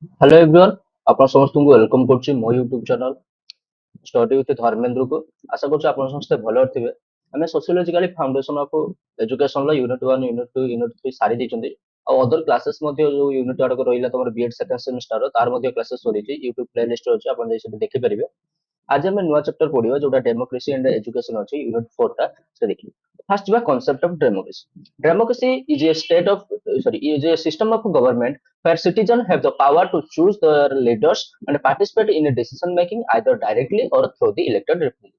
Hello everyone ଆପଣ ସମସ୍ତଙ୍କୁ welcome କରୁଛି ମୋ YouTube channel study with Dharmendra କୁ ଆଶା କରୁଛି ଆପଣ ସମସ୍ତେ ଭଲରେ ଥିବେ। ଆମେ ସୋସିଓଲୋଜିକାଲି ଫାଉଣ୍ଡେସନ ଅଫ ଏଜୁକେସନର ୟୁନିଟ୍ 1 ୟୁନିଟ୍ 2 ୟୁନିଟ୍ 3 ସାରି ଦେଇଛନ୍ତି ଆଉ ଅଦର କ୍ଲାसेस ମଧ୍ୟ ଯୋଉ ୟୁନିଟ୍ ଗୁଡାକ ରହିଲା ତମର ବିଏଡ୍ ସେକେଣ୍ଡ ସେମିଷ୍ଟାର ତାର ମଧ୍ୟ କ୍ଲାसेस ସରିଛି ୟୁଟ୍ୟୁବ ପ୍ଲେଲିଷ୍ଟ ଅଛି ଆପଣ ଯାଇ ସେଠି ଦେଖିପାରିବେ। आज आम नुआ चैप्टर पढ़ा जो डेमोक्रेसी एंड एजुकेशन अच्छी यूनिट 4 टा से देखिए। फर्स्ट जा concept of democracy. Democracy is a state of sorry is a system of government where citizens have the power to choose their leaders and participate in a decision making either directly or through the elected representatives।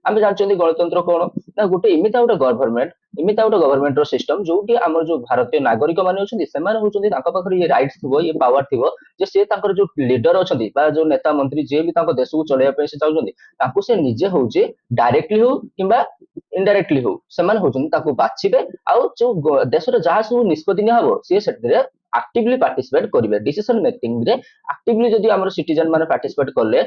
ଆମେ ଜାଣିଛନ୍ତି ଗଣତନ୍ତ୍ର କଣ ନା ଗୋଟେ ଏମିତି ଗୋଟେ government ର system ଯୋଉଠି ଆମର ଯୋଉ ଭାରତୀୟ ନାଗରିକ ମାନେ ଅଛନ୍ତି ସେମାନେ ହଉଛନ୍ତି ତାଙ୍କ ପାଖରେ ଇଏ ରାଇଟ୍ସ ଥିବ ଇଏ ପାୱାର ଥିବ ଯେ ସେ ତାଙ୍କର ଯୋଉ ଲିଡର ଅଛନ୍ତି ବା ଯୋଉ ନେତା ମନ୍ତ୍ରୀ ଯିଏ ବି ତାଙ୍କ ଦେଶକୁ ଚଳେଇବା ପାଇଁ ସେ ଚାହୁଁଛନ୍ତି ତାଙ୍କୁ ସେ ନିଜେ ହଉଛି ଡାଇରେକ୍ଟଲି ହଉ କିମ୍ବା ଇନଡାଇରେକ୍ଟଲି ହଉ ସେମାନେ ହଉଛନ୍ତି ତାକୁ ବାଛିବେ ଆଉ ଯୋଉ ଦେଶର ଯାହା ସବୁ ନିଷ୍ପତ୍ତି ନିଆହବ ସିଏ ସେଥିରେ ଆକ୍ଟିଭଲି ପାର୍ଟିସିପେଟ କରିବେ ଡିସିସନ ମେକିଂ ରେ ଆକ୍ଟିଭଲି ଯଦି ଆମର ସିଟିଜେନ ମାନେ ପାର୍ଟିସିପେଟ କଲେ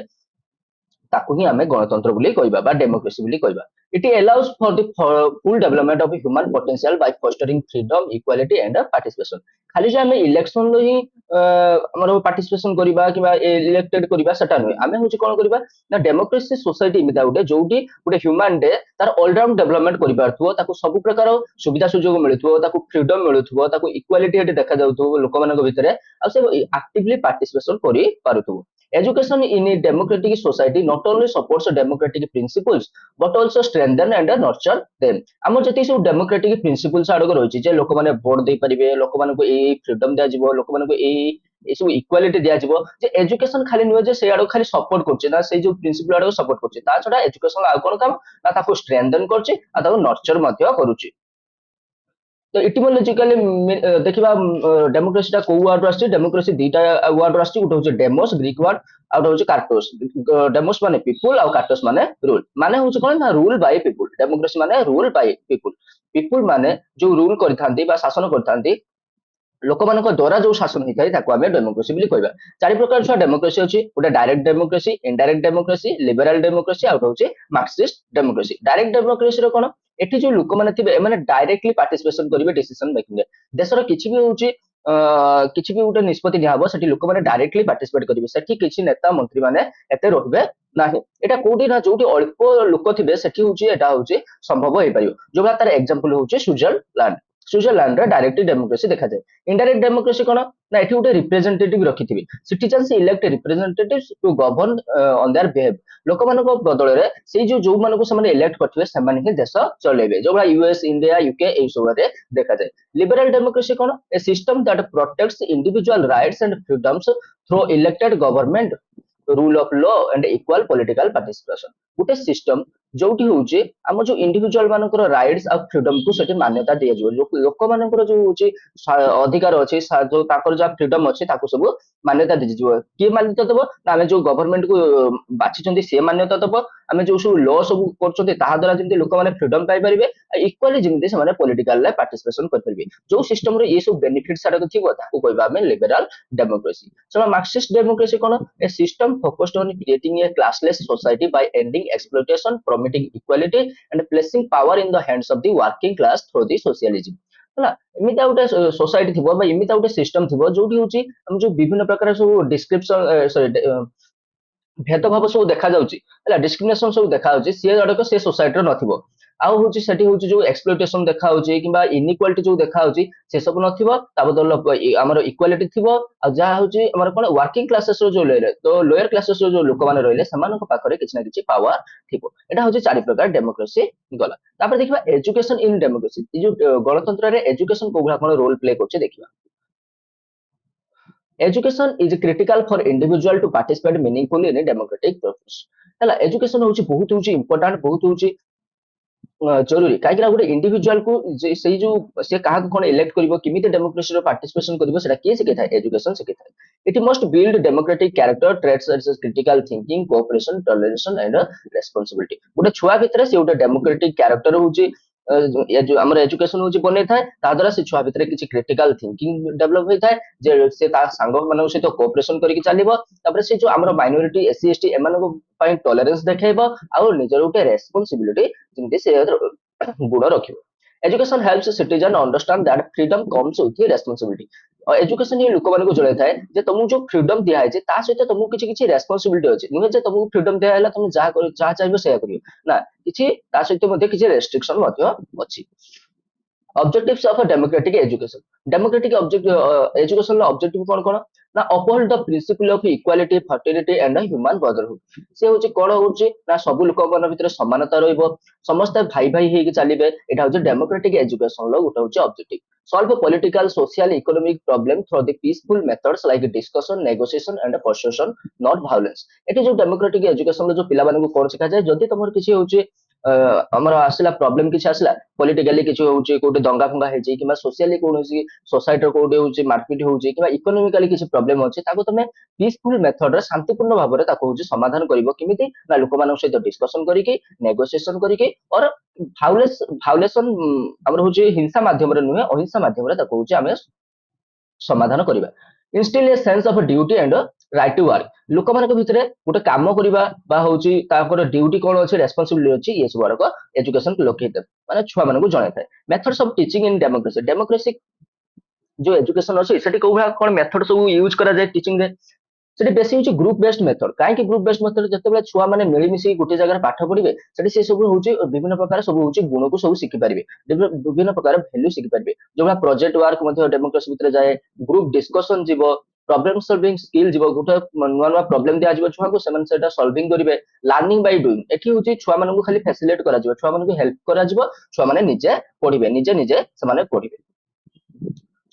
ताकू ही आमे गणतंत्र बोली कहबा बा डेमोक्रेसी बोली कहबा। It allows for the full development of human potential bye fostering freedom equality and participation. खाली जे आमे इलेक्शन लो ही हमर पार्टिसिपेशन करबा कि इलेक्टेड करबा सेटा नै आमे होची कोन करबा ना डेमोक्रेसी सोसाइटी मिता उडे जोटी गुटे ह्यूमन डे तार ऑलराउंड डेवलपमेंट करि पारथुओ ताकू सब प्रकार सुविधा सुयोग मिलुथुओ ताकू फ्रीडम मिलुथुओ ताकू इक्वालिटी एटे देखा जाउथुओ लोक मानक भितरे आ से एक्टिवली पार्टिसिपेशन करि पारुथुओ। Education in a democratic society not only supports democratic principles but also strengthen and nurture them। ଆମର ଯେତିକି ସବୁ democratic principles ଆଡକୁ ରହିଛି ଯେ ଲୋକମାନେ ଭୋଟ ଦେଇପାରିବେ ଲୋକମାନଙ୍କୁ ଏଇ ଫ୍ରିଡମ ଦିଆଯିବ ଲୋକମାନଙ୍କୁ ଏଇ ସବୁ ଇକ୍ୱାଲିଟି ଦିଆଯିବ ଯେ ଏଜୁକେସନ ଖାଲି ନୁହେଁ ଯେ ସେଇ ଆଡକୁ ଖାଲି ସପୋର୍ଟ କରୁଛି ନା ସେଇ ଯୋଉ ପ୍ରିନ୍ସିପଲ ଆଡକୁ ସପୋର୍ଟ କରୁଛି ତା ଛଡା ଏଜୁକେସନ ଆଉ କଣ କାମ ନା ତାକୁ ଷ୍ଟ୍ରେନ୍ଥେନ କରୁଛି ଆଉ ତାକୁ ନର୍ଚର ମଧ୍ୟ କରୁଛି। तो इटिमोलॉजिकली देखिबा डेमोक्रेसी टा को वर्ड आछि डेमोक्रेसी दीटा वर्ड आछि गोटे होचे डेमोस ग्रीक वर्ड आ होचे कार्टोस। डेमोस माने पीपल आ कार्टोस माने होचे कोन ना रूल बाय पीपल डेमोक्रेसी माने रूल बाय पीपल। पीपल माने जो रूल करथांती बा शासन करथांती ଲୋକମାନଙ୍କ ଦ୍ୱାରା ଯୋଉ ଶାସନ ହେଇଥାଏ ତାକୁ ଆମେ ଡେମୋକ୍ରେସି ବୋଲି କହିବା। ଚାରି ପ୍ରକାର ଛୁଆ ଡେମୋକ୍ରେସି ଅଛି ଗୋଟେ direct democracy indirect democracy liberal democracy ଆଉ ହଉଛି ମାର୍କ୍ସିଷ୍ଟ ଡେମୋକ୍ରେସି। ଡାଇରେକ୍ଟ ଡେମୋକ୍ରେସି ର କଣ ଏଠି ଯୋଉ ଲୋକମାନେ ଥିବେ ଏମାନେ ଡାଇରେକ୍ଟଲି ପାର୍ଟିସିପେସନ କରିବେ ଡିସିସନ ମେକିଂ ରେ ଦେଶର କିଛି ବି ହଉଛି କିଛି ବି ଗୋଟେ ନିଷ୍ପତ୍ତି ନିଆହବ ସେଠି ଲୋକମାନେ ଡାଇରେକ୍ଟଲି ପାର୍ଟିସିପେଟ କରିବେ ସେଠି କିଛି ନେତା ମନ୍ତ୍ରୀ ମାନେ ଏତେ ରହିବେ ନାହିଁ। ଏଟା କୋଉଠି ନା ଯୋଉଠି ଅଳ୍ପ ଲୋକ ଥିବେ ସେଠି ହଉଛି ଏଟା ହଉଛି ସମ୍ଭବ ହେଇପାରିବ ଯୋଉଟା ତାର ଏକ୍ସାମ୍ପଲ ହଉଛି ସୁଇଜରଲ୍ୟାଣ୍ଡ। ସୁଇଜରଲ୍ୟାଣ୍ଡ ରେ ଡାଇରେକ୍ଟ ଡେମୋକ୍ରେସି ଦେଖାଯାଏ। इनडायरेक्ट डेमोक्रेसी कौन ना एठी गोटे रिप्रेजेंटेटिव रखिथिबे citizens elect representatives to govern on their behalf लोक मानको बदल रे से जो मानको समान इलेक्ट करथिबे समान ही देश चलेबे जो यूएस इंडिया यूके ए सब रे देखा जाए। लिबरल डेमोक्रेसी कौन a system that protects individual rights and freedoms through elected government rule of law and equal political participation. गोटे सिस्टम जोठी होची हम जो इंडिविजुअल मानकर राइट्स आ फ्रीडम को सेठी मान्यता दिया जो लोक मानकर जो होची अधिकार अच्छे जो ताकर जा फ्रीडम अच्छे ताको सब मान्यता दी जिवो किए मान्यता दबो ना आमे जो गवर्नमेंट को बाछिचंदी से मान्यता दबो आमे जो सब लॉ सब करचंदी ताहा द्वारा जेंति लोक माने फ्रीडम पाई परिबे इक्वली जेंति से माने पॉलिटिकल ला पार्टिसिपेशन कर परिबे जो सिस्टम रे ये सब बेनिफिट्स आडक थिबो ताको कहबा आमे liberal democracy. So Marxist democracy cone A system focused on creating a classless society bye ending exploitation promoting equality and placing power in the hands of the working class through the socialism। ହେଲା ଏମିତି ଗୋଟେ society थिबो बा एमिता ଗୋଟେ system थिबो जोठी होची हम जो विभिन्न प्रकार सब डिस्क्रिप्शन सॉरी भेदभाव सब देखा जाउची ହେଲା डिस्क्रिमिनेशन सब देखा जाउची से अडक से सोसाइटी रो नथिबो आउ होची सेठी होची जो एक्सप्लॉइटेशन देखा होची किबा इनइक्वालिटी जो देखा होची से सब नथिबो ता बदल हमर इक्वालिटी थिबो आ जा होची हमर कोन वर्किंग क्लासेस रो जो लेले तो लोअर क्लासेस रो जो लोक माने रहले समान को पाखरे किछ ना किछ पावर थिबो एटा होची चारि प्रकार डेमोक्रेसी गला। तापर देखिबा एजुकेशन इन डेमोक्रेसी ई जो गणतंत्र रे एजुकेशन कोगला कोन रोल प्ले करचे देखिबा। Education is critical for individual to participate meaningfully in a democratic process। ହେଲା एजुकेशन होची बहुत होची इंपोर्टेंट बहुत होची जरूरी कहीं गोटे इंडिविजुअल को से जो से क्या कौन इलेक्ट कर किमिति डेमोक्रेसी रो पार्टिसिपेशन करिवो सेटा किए सिखाई थाए एजुकेशन सिखाई थाए। It must build democratic character traits such as critical thinking cooperation toleration and responsibility गोटे छुआ भितर से गोटे डेमोक्रेटिक कैरेक्टर होची जो हमर एजुकेशन होची बनै थाए ता द्वारा से छुआ भितर किछि क्रिटिकल थिंकिंग डेवलप होई थाए जे से ता संग मानक सहित कोऑपरेशन करिक चलिबो तापर से जो हमर माइनॉरिटी एससी एसटी एमानको पई टॉलरेंस देखेबो आ निजर गोटे रेस्पोंसिबिलिटी जिंदे से गुण रखिबो। Education helps citizen understand that freedom comes with responsibility और एजुकेशन ही लोक मानक जोड़े थाए जे तुमको जो फ्रीडम दिया है ता सहित तुमको किछि किछि रेस्पॉन्सिबिलिटी अछि नुहे जे तुमको फ्रीडम दिया हैला तुम जा चाहिबो सेया करियो ना किछि ता सहित मध्ये किछि रेस्ट्रिक्शन मध्ये अछि objectives of a democratic education democratic object education La objective कोन कोन ना uphold the principle of equality fraternity and a human brotherhood से होची कोन होची ना सब लोक मन भितर समानता रहइबो समस्त भाई भाई हेकि चलिबे एटा होची democratic education ला उटा होची objective solve political social economic problem through the peaceful methods like discussion negotiation and persuasion not violence eighty जो democratic education ला जो पिला मानकु कोन सिखा जाय जदी तमर किछि होची हमर आसला प्रॉब्लम किछि आसला पॉलिटिकली किछि होउची कोटे दंगा फंगा हेची किबा सोशली कोनोसी सोसाइटी रो कोटे होउची मारपीट होउची किबा इकोनॉमिकली किछि प्रॉब्लम होची ताको तमे पीसफुल मेथड रे शांतिपूर्ण भाव रे ताको होउची समाधान करिवो किमिति ना लोक मानक सहित डिस्कशन करिके नेगोशिएशन करिके और भाउलेशन हमर होउची हिंसा माध्यम रे नुहे अहिंसा माध्यम रे ताको होउची हमें समाधान करिबा instil a sense of duty and right to work लोक मानक भितरे गोटे काम करिबा बा होउची ताकर ड्यूटी कोन अछि रेस्पोंसिबिलिटी अछि ये सब वर्क एजुकेशन के लोकेट माने छुआ मानक जणाय थाए methods of teaching in democracy democracy जो एजुकेशन अछि सेठी कोउ भाग कोन मेथड सब यूज करा जाय टीचिंग रे सेठी बेसी होची ग्रुप बेस्ड मेथड काहे कि ग्रुप बेस्ड मेथड जते बेला छुआ माने मिली मिसी गोटे जगह पाठ पढिबे सेठी से सब होची विभिन्न प्रकार सब होची गुण को सब सिखि परिबे विभिन्न प्रकार वैल्यू सिखि परिबे जो प्रोजेक्ट वर्क मध्ये डेमोक्रेसी भितर जाय ग्रुप डिस्कशन जीवो प्रॉब्लम सॉल्विंग स्किल जीवो गोटे नुआ नुआ प्रॉब्लम दिया जीवो छुआ को सेमन सेटा सॉल्विंग करिवे लर्निंग बाय डूइंग एठी होची छुआ मानन को खाली फैसिलिटेट करा जीवो छुआ मानन को हेल्प करा जीवो छुआ माने निजे पढिबे निजे निजे समाने पढिबे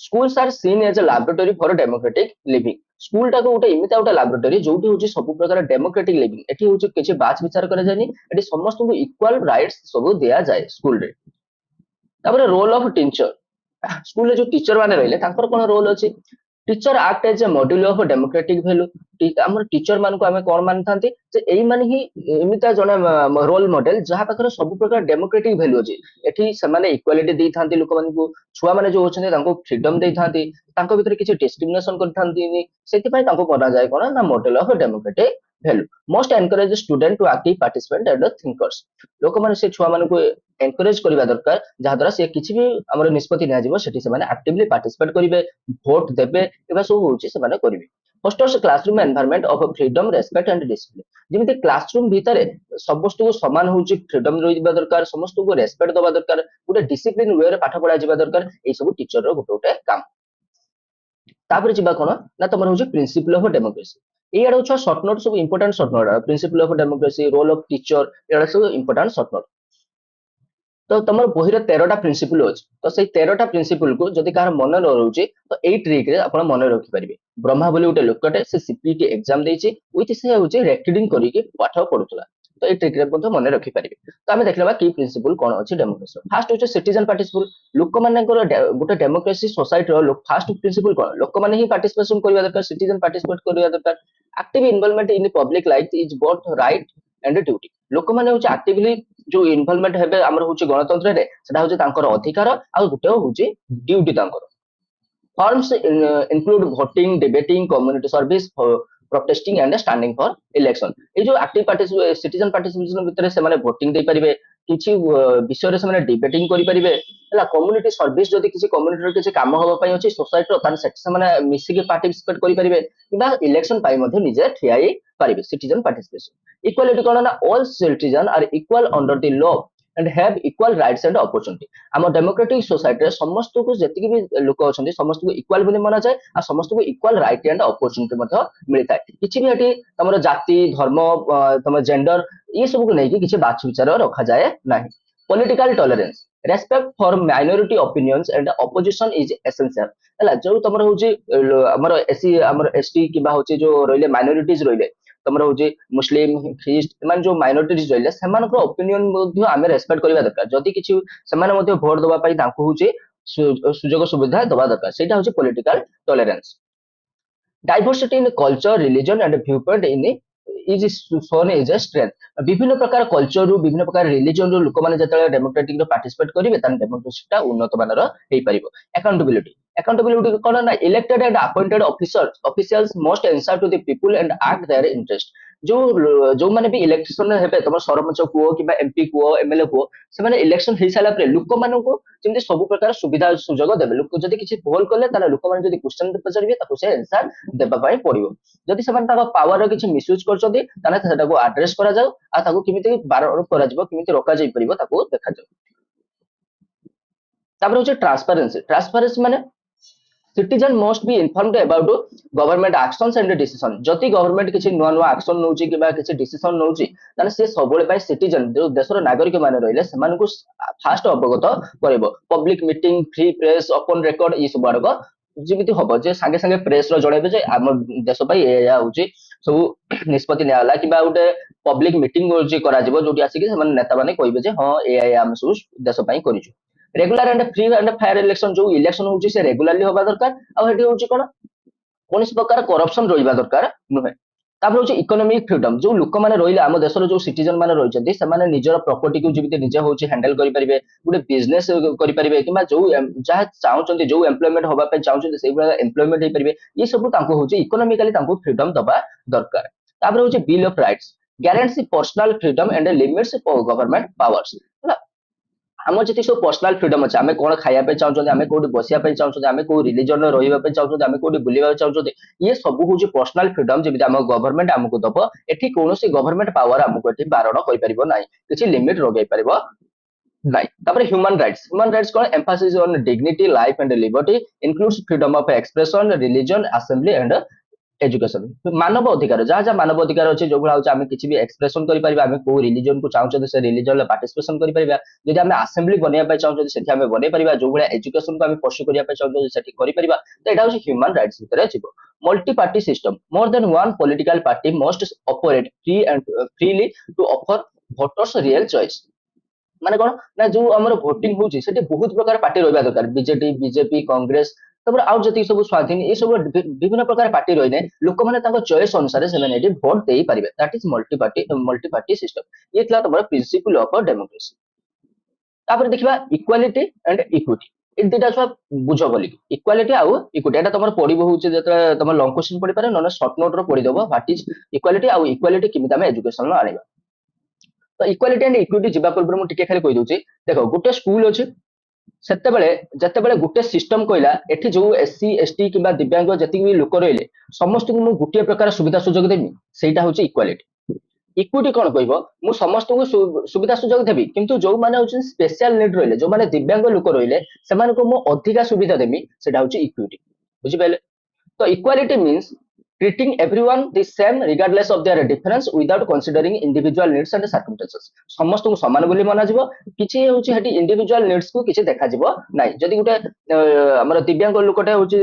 schools are seen as a laboratory for democratic living school टाको गोटे इमिता गोटे लाबोरेटरी जोटी होची सब प्रकार डेमोक्रेटिक लिविंग एठी होची किछि बाच विचार करा जायनी एठी समस्त को इक्वल राइट्स सब दिया जाय स्कूल रे तापर रोल ऑफ टीचर स्कूल रे जो टीचर माने रहले तांकर कोन रोल अछि teacher act as a module of democratic value हमर टीचर मान को हमें कोन मानथांती जे एई माने ही एमिता जने रोल मॉडल जहा पाखरे सब प्रकार डेमोक्रेटिक वैल्यू अछि एठी से माने इक्वालिटी देई थांती लोक मान को छुआ माने जो होछन तांको फ्रीडम देई थांती तांको भितर किछि डिस्क्रिमिनेशन कर थांती सेति पय तांको बना जाय कोन ना model of democratic value most encourage student to active participant and thinkers लोक माने से छुआ मान को एनकरेज करबा दरकार जहा द्वारा से किछि भी हमर निष्पत्ति ना जीवो सेठी से माने एक्टिवली पार्टिसिपेट करिवे वोट देबे एबा सब होची से माने करिवे first classroom environment of freedom respect and discipline जेमिति क्लासरूम भीतर समस्त को समान होची फ्रीडम रहिबा दरकार समस्त को रेस्पेक्ट दबा दरकार गोटे डिसिप्लिन वे रे पाठ पढा जिबा दरकार ए सब टीचर रो गोटे गोटे काम तापर जिबा कोन ना तमर होची प्रिंसिपल ऑफ डेमोक्रेसी एयाडा छ शॉर्ट नोट सब important short note principle of democracy role of teacher एयाडा सब इंपोर्टेंट शॉर्ट नोट तो तमर बहिर 13टा प्रिंसिपल अछि तो सेई 13टा प्रिंसिपल को जदि कार मन न रहउची तो एई ट्रिक रे आपण मन रखि परिबे ब्रह्मा बोली उटे लोकटे से सीपीटी एग्जाम देछि उइथ से होची रेकॉर्डिंग करी के पाठ पढुतला तो एई ट्रिक रे मध्ये मन रखि परिबे तो हमें देखलबा की प्रिंसिपल कोन अछि डेमोक्रेसी फर्स्ट होची सिटीजन पार्टिसिपेट लोक मानकर गोटे डेमोक्रेसी सोसाइटी रो लोक फर्स्ट प्रिंसिपल कोन लोक माने ही पार्टिसिपेशन करबा दरकार सिटीजन पार्टिसिपेट करबा दरकार active involvement in public life is both right and duty लोक माने होची एक्टिवली जो इन्वॉल्वमेंट हेबे हमर होची गणतंत्र रे सेटा होची तांकर अधिकार आ गुटे होची ड्यूटी तांकर forms include voting debating community service protesting and standing for election ए जो एक्टिव पार्टिसिपेशन सिटीजन पार्टिसिपेशन भितर से माने वोटिंग दे परिबे किछि विषय रे से माने डिबेटिंग करि परिबे हला कम्युनिटी सर्विस जदी किछि कम्युनिटी रो किछि काम होबा पई अछि सोसाइटी रो तान से माने मिसी के पार्टिसिपेट करि परिबे किबा इलेक्शन पई मध्ये निजे ठियाई परिबे सिटीजन पार्टिसिपेशन इक्वालिटी कोन ना all citizen are equal under the law and have equal rights and opportunity हम डेमोक्रेटिक सोसाइटी रे समस्त को जति भी लोक अछंती समस्त को इक्वल बोली माना जाय आ समस्त को इक्वल राइट एंड अपॉर्चुनिटी मध्ये मिलता है किछि भी हटी हमर जाति धर्म तम जेंडर ये सब को नै कि किछि बाछ विचार रखा जाय नाही political tolerance respect for minority opinions and opposition is essential हला जो तमर होची हमर एससी हमर एसटी किबा होची जो रहिले माइनॉरिटीज रहिले तमर होची मुस्लिम ख्रिस्ट एमान जो माइनॉरिटीज रहिले समान को ओपिनियन मध्ये आमे रेस्पेक्ट करबा दरकार जदी किछि समान मध्ये वोट दबा पई तांको होची सुजोग सुविधा दबा दरकार सेटा होची political tolerance diversity in culture religion and viewpoint in is सोन इज ए स्ट्रेंथ विभिन्न प्रकार कल्चर रु विभिन्न प्रकार रिलीजन रु लोक माने जतले डेमोक्रेटिक रो पार्टिसिपेट करिवे तान डेमोक्रेसी ता उन्नत मानर हेई परिबो अकाउंटेबिलिटी कोन ना elected and appointed officers officials must answer to the people and act their interest जो जो माने भी इलेक्शन हेबे तुम सरपंच कुओ कि एमपी कुओ एमएलए कुओ से इलेक्शन हो सारा लोक मान जमी सब प्रकार सुविधा सुजोग देवे लोक जब किसी भूल कले लोक मैंने क्वेश्चन पचारे से आंसर देवाई पड़ो जदि से पावर किसी मिसयूज कर आड्रेस करमी बारण करमी रोक देखा हूँ ट्रांसपेरेंसी ट्रांसपेरेंसी माने citizen must be informed about government actions and decision जति गवर्नमेंट किसी नुआ नुआ एक्शन नउची कि किसी डिसीजन नउची ताने से सबले पाई सिटीजन जो देशर नागरिक माने रहिले सेमानकु फास्ट अवगत करबो public meeting free press open record ई सब बडको जेमिति हबो जे संगे संगे प्रेस रो जणेबे जे हम देश पाई एया होची सब निष्पत्ति नेला कि गोटे पब्लिक मीटिंग जे करा जिवो जोटी आसी कि नेता माने कहबे जे हां एया हम सब देश पाई करिजु regular and free and fair election जो इलेक्शन होची से रेगुलरली होबा दरकार आ हेटी होची कोन कोनस प्रकार करप्शन रहिबा दरकार नुहे तापर होची इकोनॉमिक फ्रीडम जो लोक माने रहिले हम देशर जो सिटीजन माने रहिचंती समाने निजर प्रॉपर्टी को जिबिते निजे होची हैंडल करि परिबे गुटे बिजनेस करि परिबे किबा जो जहा चाहुचंती जो एम्प्लॉयमेंट होबा पे चाहुचंती सेइ बला एम्प्लॉयमेंट हे परिबे ये सब तांको होची इकोनॉमिकली तांको फ्रीडम दबा दरकार तापर होची bill of rights guarantees personal freedom and limits government powers आम जी सब पर्सनाल फ्रीडम अच्छे आम कौन खाया चाहते आम कौट बसिया चाहते आम कौ रिलीजन रहा चाहते आम कौट बुलवा चाहते ये सब हूँ पर्सनाल फ्रीडम जमी आम गवर्नमेंट आमको दब एटी कौन गवर्नमेंट पावर आमको ये बारण कर ना किसी लिमिट लगे पार ना ह्यूमन राइट्स कौन emphasis on dignity life and liberty includes freedom of expression religion assembly and education मानव अधिकार जहाँ जहाँ मानव अधिकार अच्छे जो भाई आम किसी भी एक्सप्रेशन करें कौ रिलीजन को चाहते से रिलीजन पार्टिसिपेशन करें आम आसेम्बली बनवाई चाहते से बनई पार जो भाई एजुकेशन को परस्यू करने चाहते तो यहाँ हूँ ह्यूमन राइट्स भितर जीव multi party system more than one political party must operate free and freely to offer voters real choice माने कौन ना जो आम भोटिंग होची बहुत प्रकार पार्टी रहा दरकार बीजेपी बीजेपी कांग्रेस तब आउ जी सब स्वाधीन ये सब विभिन्न प्रकार पार्टी रही लोक मैंने चॉइस अनुसार से भोट दे पारे that is multi party system ये तुम प्रिंसिपल ऑफ डेमोक्रेसी तापर देखा इक्वालिटी एंड इक्विटी ये दुटा छुआ बुझ बोली इक्वालिटी आउ इक्विटी एटा तुम पढ़ हूँ तुम लंग क्वेश्चन पढ़ी पारे ना सर्ट नोट पढ़ीदेव व्हाट इज इक्वालिटी आउ इक्वालिटी केमी आम एजुकेशन आने तो इक्वालिटी एंड इक्विटी जावा पूर्व मुझे खाली कही दूसरी देख गोटे स्कूल अच्छी जिते गोटे सिस्टम कहला एठी जो एससी एसटी कि दिव्यांग जी भी लोक रही समस्त को गोटे प्रकार सुविधा सुजोग देवी सेटा हूँ इक्वालिटी इक्विटी कौन कह मु समस्त को सुविधा सुजोग देवी किंतु जो मैंने हूँ स्पेशल नीड रही जो मैंने दिव्यांग लोक रही से अधिका सुविधा देवी सेटा हूँ इक्विटी बुझिपारे तो equality means treating everyone the same regardless of their difference without considering individual needs and circumstances समस्त को समान बोली माना जिवो किछि होछि हेटी इंडिविजुअल नीड्स को किछि देखा जिवो नै जदि गुटे हमर दिव्यांग लोकटे होछि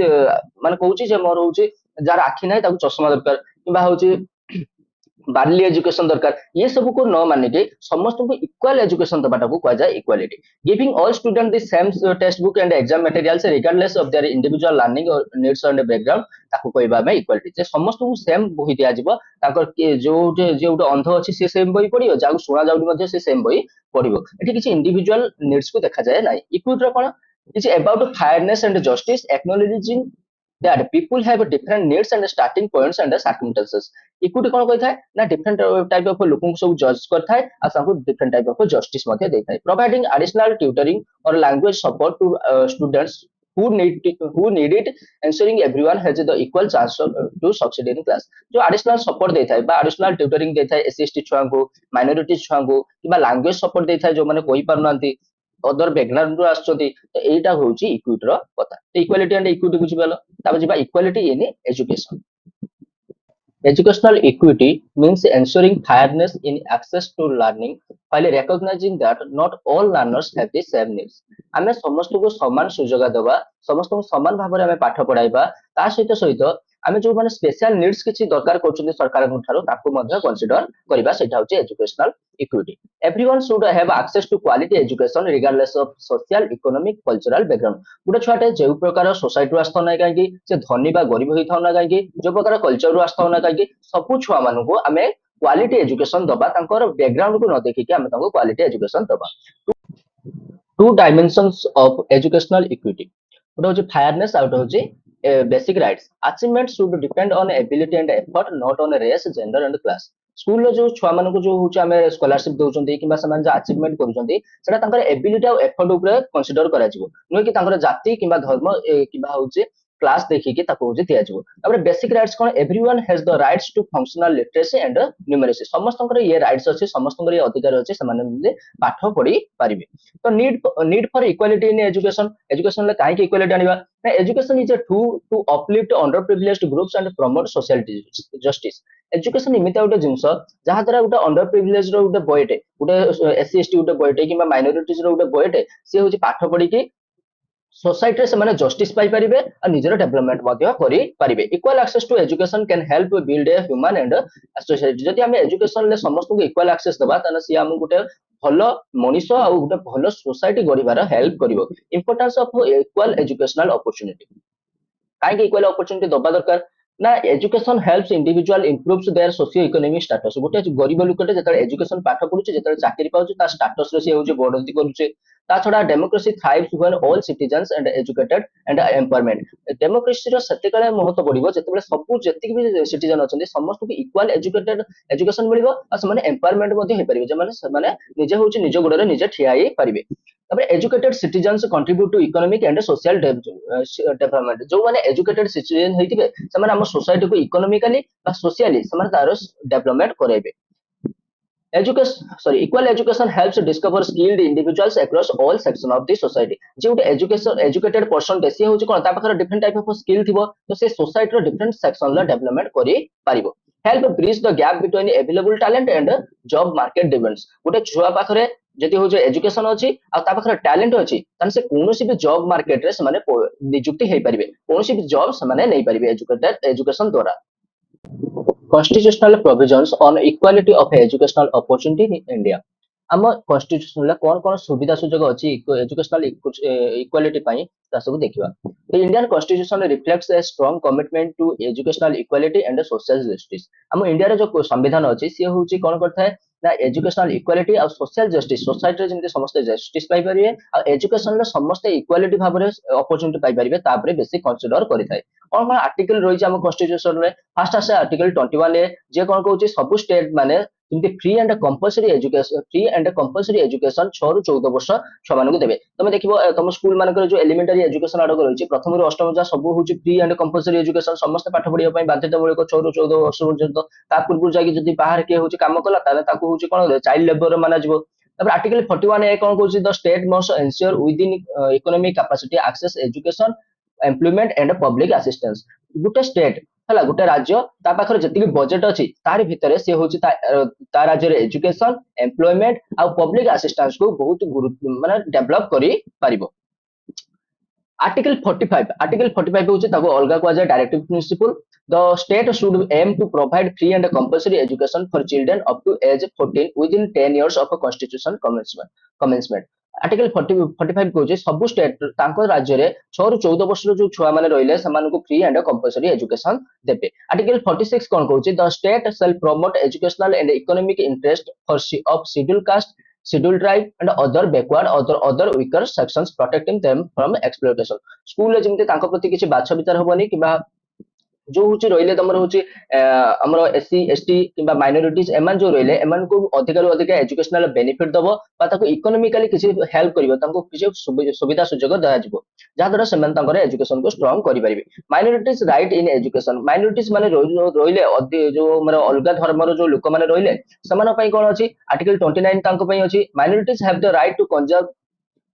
माने कहूछि जे मोर होछि जार आखि नै ताकू चश्मा दरकार किबा होछि बार्ली एजुकेशन दरकार ये सब को न माने के समस्त को इक्वल एजुकेशन दबाटा को कहा जाए equality giving all student the same text book and exam materials regardless of their individual learning और नीड्स एंड बैकग्राउंड ताको कहबा में इक्वालिटी जे समस्त को सेम बही दिया जिवो ताकर के जो अंध अछि से सेम बही पडियो जाउ सुना जाउनी मध्ये से सेम बही पडियो एठी किछि इंडिविजुअल नीड्स को देखा जाए नै इक्विटी रो कोन is about fairness and justice acknowledging that people have different needs and starting points and circumstances equity कौन कही थाए ना डिफरेंट टाइप ऑफ लोक सब जज करथाए आ सबको डिफरेंट टाइप ऑफ जस्टिस मध्ये देथाए प्रोवाइडिंग एडिशनल ट्यूटरिंग और language support to students who need it ensuring everyone has the equal chance to succeed in class जो एडिशनल सपोर्ट देथाए बा एडिशनल ट्यूटरिंग देथाए एससी एसटी छुआ को माइनॉरिटी छुआ को कि लैंग्वेज सपोर्ट देथाए जो माने कोइ पारनांती अदर बैकग्राउंड रो आछथि तो एटा होउची इक्विटी रो कथा तो इक्वालिटी एंड इक्विटी बुझि पालो तापर जिबा equality in education educational equity means ensuring fairness in access to learning while recognizing that not all learners have the same needs आमे समस्त को समान सुजोग देबा समस्त को समान भाव में आमे पाठ पढाइबा ता सहित आमे जो माने स्पेशल नीड्स किछि दरकार करछन सरकार ठारो ताको मध्ये कंसीडर करबा सेटा होची educational equity everyone should have access to quality education regardless of social economic cultural background गुटे छुआटे जे प्रकार सोसाइटी आस्था ना काहे से धनी बा गरीब होई थाउ ना काहे जो प्रकार कल्चर आस्था ना काहे सब छुआ मानको आमे क्वालिटी एजुकेशन दबा तांकर बैकग्राउंड को न देखि के आमे तांको क्वालिटी एजुकेशन दबा two dimensions of educational equity गोटे होची फायरनेस आउट होची basic rights achievement should depend on ability and effort not on race gender and class school जो छुआ मान जो हूँ आम स्कॉलरशिप दौरान कि अचिवमेंट करा एबिलिटी और एफर्ट उपर कंसीडर करा नुहे कि जाति कि धर्म कि हूँ क्लास देखिए दिया बेसिक राइट्स कौन everyone has the rights to functional literacy and numeracy समस्त ये राइट्स अच्छे समस्त ये अधिकार अच्छे से पाठ पढ़ी पारे तो need for equality in education education कहीं इक्वालिटी आने education is a to uplift underprivileged groups and promote social justice education एमती गोटे जिनस जहाद्वारा गोटे अंडर प्रिविलेज गोटे बयटे गोटे एससी एसटी गोटे बयटे कि माइनोरिटीज गोटे बयटे सी हूँ पाठ पढ़ी सोसाइटी से जस्टिस पाइपर और निजर डेवलपमेंट करें equal access to education can help build a human and society जदि आम एजुकेशन समस्त को इक्वाल एक्सेस देवा सी आम गोटे भल मनीष और गोटे भल सोसाइटी गढ़ हेल्प कर importance of equal educational opportunity कहीं इक्वाल अपॉर्चुनिटी दबा दरकार ना education helps individual improves their socio economic status गोटे गरीब लोकटे जो एजुकेशन पाठ पढ़ुचे जो चाकरी पाउचे ता स्टेटस रे से होजे बढ़ोतरी करूचे ता छड़ा democracy thrives when all citizens and educated and empowerment democracy रो सेतेकाळे महत्व बढ़िबो जेतेबेले सबु जेतिक भी सिटीजन अछंती समस्त को इक्वल एजुकेटेड एजुकेशन मिलिबो आ समान एम्पावरमेंट मध्ये हे परिबे जे माने निजे होचे निज गोडरे निजे ठिया हे परिबे तबे educated citizens contribute to economic and social development जो माने एजुकेटेड सिटीजन हेतिबे समान हम सोसाइटी को इकोनॉमिकली बा सोशली समान तार development कराइबे equal education helps discover skilled individuals across all section of the society जे गोटे educated person सी हूँ कौन डिफरेंट टाइप ऑफ स्किल थी तो से सोसाइटी डिफरेंट सेक्शन डेवलपमेंट कर help bridge the gap between available talent and job market demands गोटे छुआ पाखरे जदि हूँ एजुकेशन अच्छी आखिर टैलेंट अच्छी से कौन भी जॉब मार्केट रे निजुक्ति हो पारे कौन भी जॉब से नहीं पारे एजुकेटेड एजुकेशन द्वारा constitutional provisions on equality of educational opportunity in India आम कॉन्स्टिट्यूशन कौन कौन सुविधा सुजोग अच्छी एजुकेशनल इक्वालिटी सब देखा तो Indian constitution reflects a strong commitment to educational equality and social justice आम इंडिया जो संविधान अच्छी सी हूँ कौन करता है ना एजुकेशनल इक्वालिटी और सोशल जस्टिस सोसाइटी जमी समस्त जस्टिस पाइपर और एजुकेशन समस्त इक्वालिटी भाव में अपॉर्चुनिटी पाइपर तापर बेसी कंसीडर करें कौन कौन आर्टिकल रही है कॉन्स्टिट्यूशन में फास्ट आसे आर्टिकल 21 ए जे कौन कहूँ सब स्टेट माने फ्री एंड कंपलसरी एजुकेशन 6 ରୁ 14 वर्ष छुआ मानक देवे तुम देखो तुम स्कूल मानक जो एलिमेंटरी एजुकेशन आड़क रही प्रथम रू अष्टम जा सब हूँ फ्री एंड कंपलसरी एजुकेशन समस्त पाठ पढ़ाई बाध्यतामूलक 6 ରୁ 14 वर्ष पर्यंत पूर्व जाकि बाहर किए हूँ कम कला हूँ कौन चाइल्ड लेबर माना आर्टिकल 41 ए कौन कहूँ the state must ensure within economic capacity access education employment and public assistance गोटे स्टेट है गोटे राज्य पाखे जी बजेट अच्छी तार भितर सी हूँ राज्य एजुकेशन एम्प्लॉयमेंट आ पब्लिक असिस्टेंस को बहुत माने डेवलप कर आर्टिकल 45 हूँ अलग कहुए directive principle the state should aim to provide free and compulsory education for children up to age 14 within 10 years of constitution commencement article 45 कहूँ सब स्टेट राज्य में 6 ରୁ 14 वर्ष जो छुआ मैंने रही फ्री एंड कंपलसरी एजुकेशन देते आर्टिकल 46 कौन कहूँ the state shall promote educational and economic interest of schedule caste schedule tribe and other backward other weaker sections protecting them from exploitation school जमी प्रति किसी बाछ विचार हेनी कि जो हूँ रही तुम हूँ आम एससी एसटी कि माइनोरिटीज एम जो रही एम को अधिक अधिक एजुकेशनल बेनिफिट दब इकोनॉमिकली किसी हेल्प कर सुविधा सुजोग दिज्व जहाद्वारा से एजुकेशन को स्ट्रॉन्ग करेंगे minorities right in education minorities माने रही जो अलग धर्म जो लोक मैंने रही से कौन अच्छी आर्टिकल 29 अच्छी minorities have the right to conserve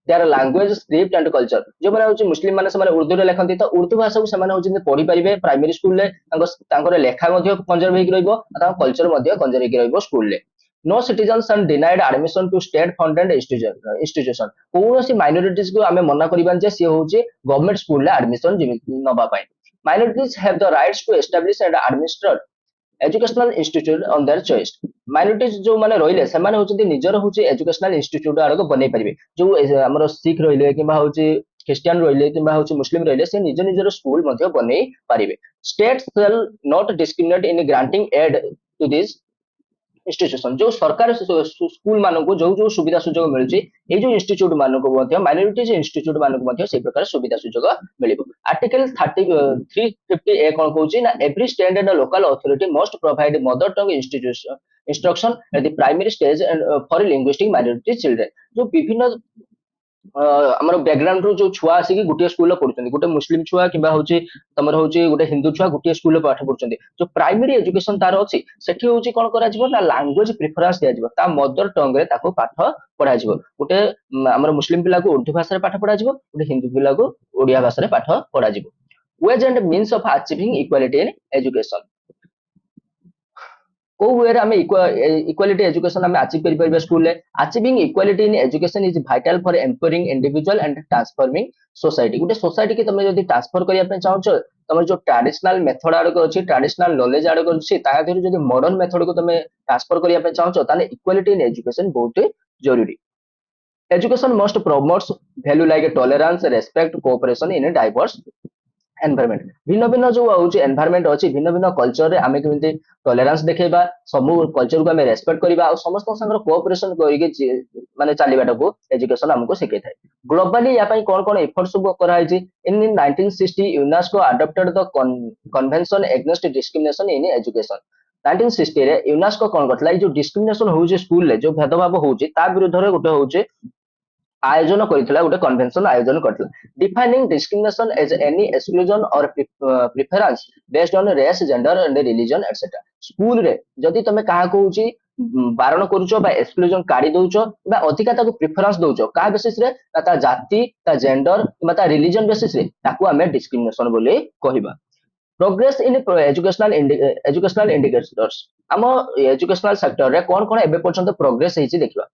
their language script and culture जो मैंने मुस्लिम मैंने उर्दू में लिखती तो उर्दू भाषा को पढ़ी पारे प्राइमरी स्कूल लेखा कंजर्व हो कल्चर कंजर्व हो school no citizens and denied admission to state funded institution कौन सी माइनोरिटीज को आम मना कर सी हूँ गवर्नमेंट स्कूल एडमिशन नापी minorities have the rights to establish and administer educational institute on their choice minorities जो माने रहिले से माने होचंती निजर होची एजुकेशनल इंस्टीट्यूट आड़क बनै परिबे जो हमर सिख रहिले किबा होची क्रिश्चियन रहिले किबा होची मुस्लिम रहिले से निज निजर स्कूल मध्ये बनै परिबे state shall not discriminate in granting aid to this institution ଯୋଉ ସରକାର ସ୍କୁଲ ମାନଙ୍କୁ ଯୋଉ ଯୋଉ ସୁବିଧା ସୁଯୋଗ ମିଳୁଛି ଏଇ ଯୋଉ ଇନଷ୍ଟିଚ୍ୟୁଟ ମାନଙ୍କୁ ମଧ୍ୟ ମାଇନରିଟିଜ ଇନଷ୍ଟିଚ୍ୟୁଟ ମାନଙ୍କୁ ମଧ୍ୟ ସେଇ ପ୍ରକାର ସୁବିଧା ସୁଯୋଗ ମିଳିବ। ଆର୍ଟିକଲ 350A କଣ କହୁଛି ନା every state and local authority must provide mother Tong institution instruction at the primary stage and for linguistic minority children जो विभिन्न ଆମର ବ୍ୟାକଗ୍ରାଉଣ୍ଡ ରୁ ଯୋଉ ଛୁଆ ଆସିକି ଗୋଟିଏ ସ୍କୁଲରେ ପଢୁଛନ୍ତି ଗୋଟେ ମୁସଲିମ ଛୁଆ କିମ୍ବା ହଉଛି ତମର ହଉଛି ଗୋଟେ ହିନ୍ଦୁ ଛୁଆ ଗୋଟିଏ ସ୍କୁଲରେ ପାଠ ପଢୁଛନ୍ତି ଯୋଉ ପ୍ରାଇମେରୀ ଏଜୁକେସନ ତାର ଅଛି ସେଠି ହଉଛି କଣ କରାଯିବ ନା ଲାଙ୍ଗୁଏଜ ପ୍ରିଫରେନ୍ସ ଦିଆଯିବ ତା ମଦର ଟଙ୍ଗ ରେ ତାକୁ ପାଠ ପଢାଯିବ ଗୋଟେ ଆମର ମୁସଲିମ ପିଲାକୁ ଉର୍ଦ୍ଦୁ ଭାଷାରେ ପାଠ ପଢାଯିବ ଗୋଟେ ହିନ୍ଦୁ ପିଲାକୁ ଓଡିଆ ଭାଷାରେ ପାଠ ପଢାଯିବ ways and means of achieving equality in education କୋଉ ୱେରେ ଆମେ ଇକ୍ୱାଲିଟି ଏଜୁକେସନ ଆମେ ଆଚିଭ କରିପାରିବା ସ୍କୁଲରେ achieving equality in education is vital for empowering individual and transforming society ଗୋଟେ ସୋସାଇଟି କି ତମେ ଯଦି ଟ୍ରାନ୍ସଫର କରିବା ପାଇଁ ଚାହୁଁଛ ତମର ଯୋଉ ଟ୍ରାଡିସନାଲ ମେଥଡ ଆଡକୁ ଅଛି ଟ୍ରାଡିସନାଲ ନଲେଜ ଆଡକୁ ଅଛି ତା ଦେହରୁ ଯଦି ମଡର୍ନ ମେଥଡକୁ ତମେ ଟ୍ରାନ୍ସଫର କରିବା ପାଇଁ ଚାହୁଁଛ ତାହେଲେ ଇକ୍ୱାଲିଟି ଇନ୍ ଏଜୁକେସନ ବହୁତ ଜରୁରୀ education must promote value like tolerance respect cooperation in a diverse environment भिन्न भिन्न जो हूँ एनवायरमेंट अच्छी भिन्न भिन्न कल्चर आम केमी टॉलरेंस देखा सब कल्चर को आम रेस्पेक्ट करवा समस्त सागर कोऑपरेशन करके माने चलवाटा को एजुकेशन हमको शिखै था ग्लोबली या कौन कौन एफर्ट सब कराई इन 1960 UNESCO adopted the convention against discrimination in education 1960 रे यूनेस्को कौन करथिला जो डिस्क्रिमिनेशन होउचे स्कूल रे जो भेदभाव होउचे ता विरुद्ध रे गोटे होउचे आयोजन करथिला गोटे कन्वेंशन आयोजन करथिला defining discrimination as any exclusion or preference based on race gender and religion etcetera school रे जदि तमे काहा कहूची बारण करूचो बा एक्सक्लूजन काढी दउचो बा अधिका ताको प्रिफरेंस दउचो का बेसिस रे ता जाति ता जेंडर बा ता रिलीजन बेसिस रे ताको हमें डिस्क्रिमिनेशन बोली कहिबा प्रोग्रेस इन एजुकेशनल इंडिकेटर्स आम एजुकेशनल सेक्टर रे कौन कौन एबे पर्यंत प्रोग्रेस हेची देखिबा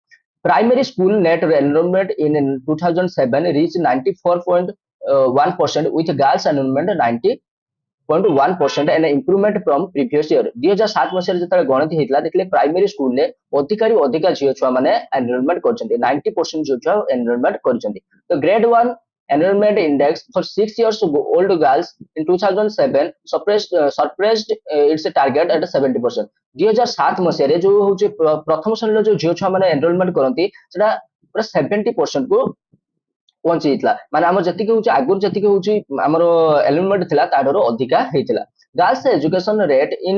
primary school net enrollment in 2007 reached 94.1% with girls enrollment 90.1% and improvement from previous year 2007 मसीह जेतले गणित हेतला देखले प्राइमरी स्कूल ले अधिकारी अधिका झियो छुआ माने एनरोलमेंट करछन्ती 90% झियो छुआ एनरोलमेंट करछन्ती तो grade 1 enrollment index for 6 years old girls in 2007 surpassed its target at 70% 2007 मसीह जो हूँ प्रथम श्रेणी जो झील छुआ मैंने एनरोलमेंट करती पूरा 70% को पहुंची माने आम जी हूँ आगुरी जी हूँ आम एनरोलमेंट थी ताठू अधिका होता girls education rate in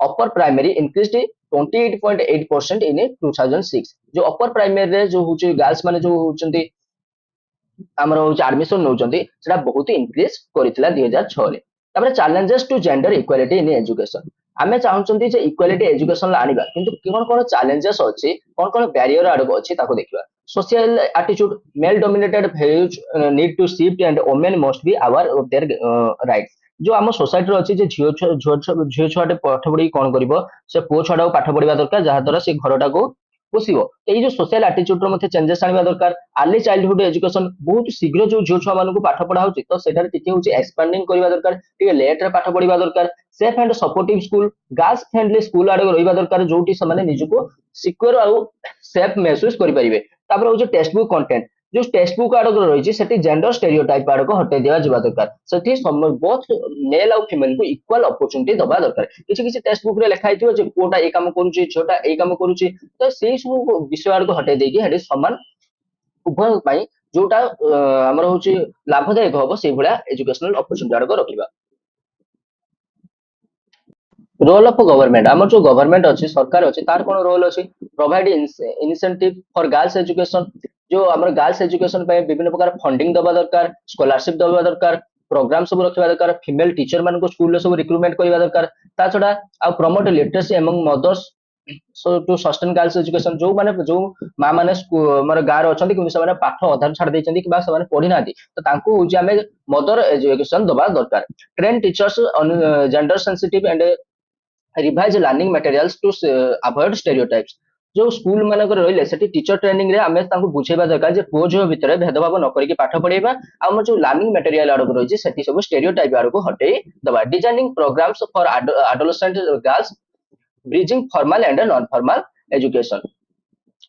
upper primary increase 28.8% इन 2006 जो अपर प्राइमरी जो हूँ गर्ल्स माने जो होती आमर हूँ आडमिशन नौकरी से बहुत इनक्रीज करता 2006 रे challenges to gender equality in education आमे चाहूचंती जे इक्वालिटी एजुकेशन आनिबा किंतु कोन कोन चैलेंजेस अछि कोन कोन बैरियर आडको अछि ताको देखिबा social attitude male dominated views need to shift and women must be aware of their rights जो आम सोसाइटी रो अछि जे झियो छुआटे पाठ पढ़ी कोन करिवो से पुओ छुआटा पाठ पढ़िबा दरकार जहा द्वारा से घरटा को पोषिबो तो ये सोशल एटीट्यूड रो मते चेंजेस आनिबा दरकार अर्ली चाइल्डहुड एजुकेशन बहुत शीघ्र जो झियो छुआ मानकु पाठ पढ़ा होछि तो सेटार टिके होछि एक्सपेंडिंग करबा दरकार टिके लेट रे पाठ पढ़िबा दरकार safe and supportive school girls friendly school आडे रहिबा दरकार जोटी से माने निजुको सिक्योर आउ सेफ महसूस करि परिबे तापर होछि टेक्स्ट बुक कंटेंट जो टेक्स्ट बुक आडक रहिछि सेठी जेंडर स्टेरियोटाइप आडक हटे दिया जिबा दरकार सेठी बोथ मेल और फीमेल को इक्वल अपॉर्चुनिटी दबा दरकार किछि किछि टेक्स्ट बुक रे लिखा हिथियो जे पुओटा ए काम करूछि छोटा ए काम करूछि तो सेही सब विषय आडक हटे देकी हेडी समान उभय पाई जोटा हमर होछि लाभदायक होबो सेही भला एजुकेशनल अपॉर्चुनिटी आडक रखिबा रोल ऑफ गवर्नमेंट आम जो गवर्नमेंट अच्छी सरकार अच्छी तार कौन रोल अच्छी provide initiative for girls education जो आम गर्ल्स एजुकेशन विभिन्न प्रकार फंडिंग दबा दरकार स्कॉलरशिप दबा दरकार प्रोग्राम सब रखा दरकार फीमेल टीचर मान स्कूल सब रिक्रुटमेंट करवा दरकार ता छड़ा आ promote literacy among mothers to sustain girls education जो माँ मैंने माने गाँव अच्छा कि पाठ अधार छाड़ देती पढ़ी ना तो आम मदर एजुकेशन दबा दरकार train teachers gender sensitive and revise learning materials to avoid stereotypes जो स्कूल मानक रहिले सेठी टीचर ट्रेनिंग रे आमे तांको बुझेबा दरकार जे पुओ झियो भितर भेदभाव न करिके पाठ पढेबा आ जो लर्निंग मटेरियल आडक रहिछि सेठी सब स्टेरियोटाइप आडक हटेई दबा designing programmes for adolescent girls bridging formal and non formal education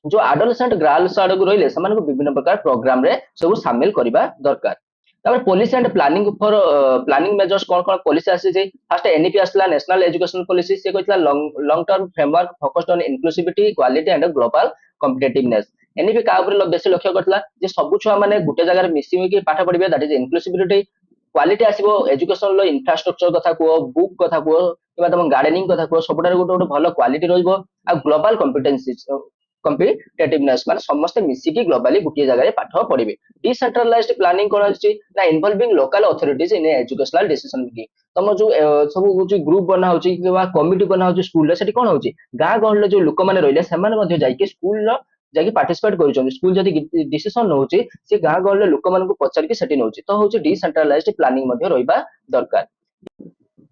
जो एडोलेसेंट गर्ल्स आडक रहिले समान विभिन्न प्रकार प्रोग्राम रे सब शामिल करबा दरकार तापर policy and planning for planning measures कौन कौन पॉलिसी आसी जे फर्स्ट एनईपी आसला नेशनल एजुकेशन पॉलिसी से कहला long term framework focused on inclusivity quality and global competitiveness NEP का ऊपर बेसी लक्ष्य करतला जे सब छुआ माने गुटे जगह मिसी होई पाठ पढ़िबे दैट इज इंक्लूसिविटी क्वालिटी आसीबो एजुकेशन लो इंफ्रास्ट्रक्चर कथा को बुक कथा को किबा तम गार्डनिंग कथा को सबटार गोटे गोटे भलो क्वालिटी रहइबो आ ग्लोबल कॉम्पिटेंसी कॉम्पिटिटिवनेस माने समस्त मिसिकी ग्लोबली गुटे जगह पाठ पढ़िबे डिसेंट्रलाइज्ड प्लानिंग कोन अछि ना involving local authorities in educational decision making तम जो सब होची ग्रुप बना होची किबा कमिटी बना होची स्कूल रे सेठी कोन होची गां गहल जो लोक माने रहिले सेमाने मध्ये जाई के स्कूल रो जाकी पार्टिसिपेट करूछन स्कूल जदी डिसीजन नउची से गां गहल लोक मान को पचार के सेठी नउची तो होची डिसेंट्रलाइज्ड प्लानिंग मध्ये रहिबा दरकार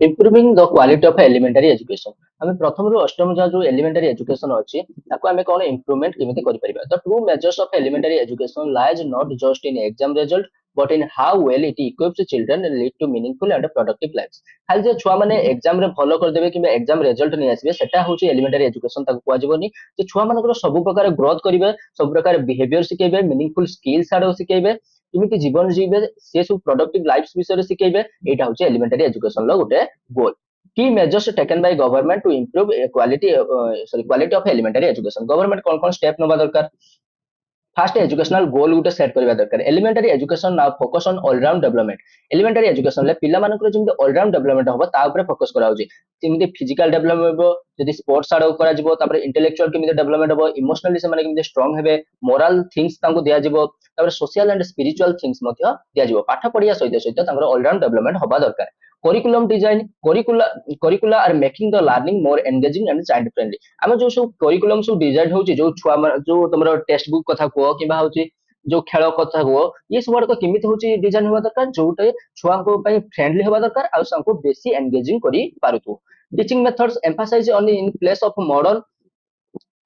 improving the quality of elementary education आम प्रथम रु अष्टम जो एलिमेंटरी एजुकेशन अच्छी आम कौन इम्प्रूवमेंट केमी कर the true measures of elementary education lies not just in exam result but in how well it equips children lead to meaningful and productive life खाली जो छुआ मैंने एग्जाम रे भलो करदेबे कि एग्जाम रिजल्ट नहीं आसबे सेटा होची एलिमेंटरी एजुकेशन ताको कुआजिबोनी जे छुआ मानकर सब प्रकार ग्रोथ करिवे सब प्रकार बिहेवियर सिखेबे मीनिंगफुल स्किल्स आडो सिखेबे केमिति जीवन जीवे से सब प्रोडक्टिव लाइफ विषय सिखेबे एटा होची एलिमेंटरी एजुकेशन लो गोटे गोल की measures taken by government to improve quality of elementary education government कौन कौन स्टेप नबा दरकार फास्ट एजुकेशनल गोल गुटे सेट करबा दरकार elementary education now focus on all round development elementary education ले पिला मानकर जेमि ऑलराउंड डेवलपमेंट होबो ता ऊपर फोकस करा होची जेमि फिजिकल डेवलपमेंट होबो जदि स्पोर्ट्स आडो करा जिवो तापर इंटेलेक्चुअल केमि डेवलपमेंट होबो इमोशनली से माने केमि स्ट्रांग हेबे मोरल थिंग्स तांको दिया जिवो तापर सोशल एंड स्पिरिचुअल थिंग्स मध्य दिया जिवो पाठ पढ़िया सहित सहित तांकर ऑलराउंड डेवलपमेंट होबा दरकार curriculum design curricula are making the learning more engaging and child friendly आम जो सब करिकुलम सब डिजाइन होची जो छुआ जो तुमरो टेक्स्ट बुक कथा को किबा होची जो खेल कथा हो ये सब गुड़क केमिति होची डिजाइन होबा दरकार जोटे छुआ को पई फ्रेंडली होबा दरकार आ संको बेसी एंगेजिंग करी पारुतो teaching methods emphasise on in place of modern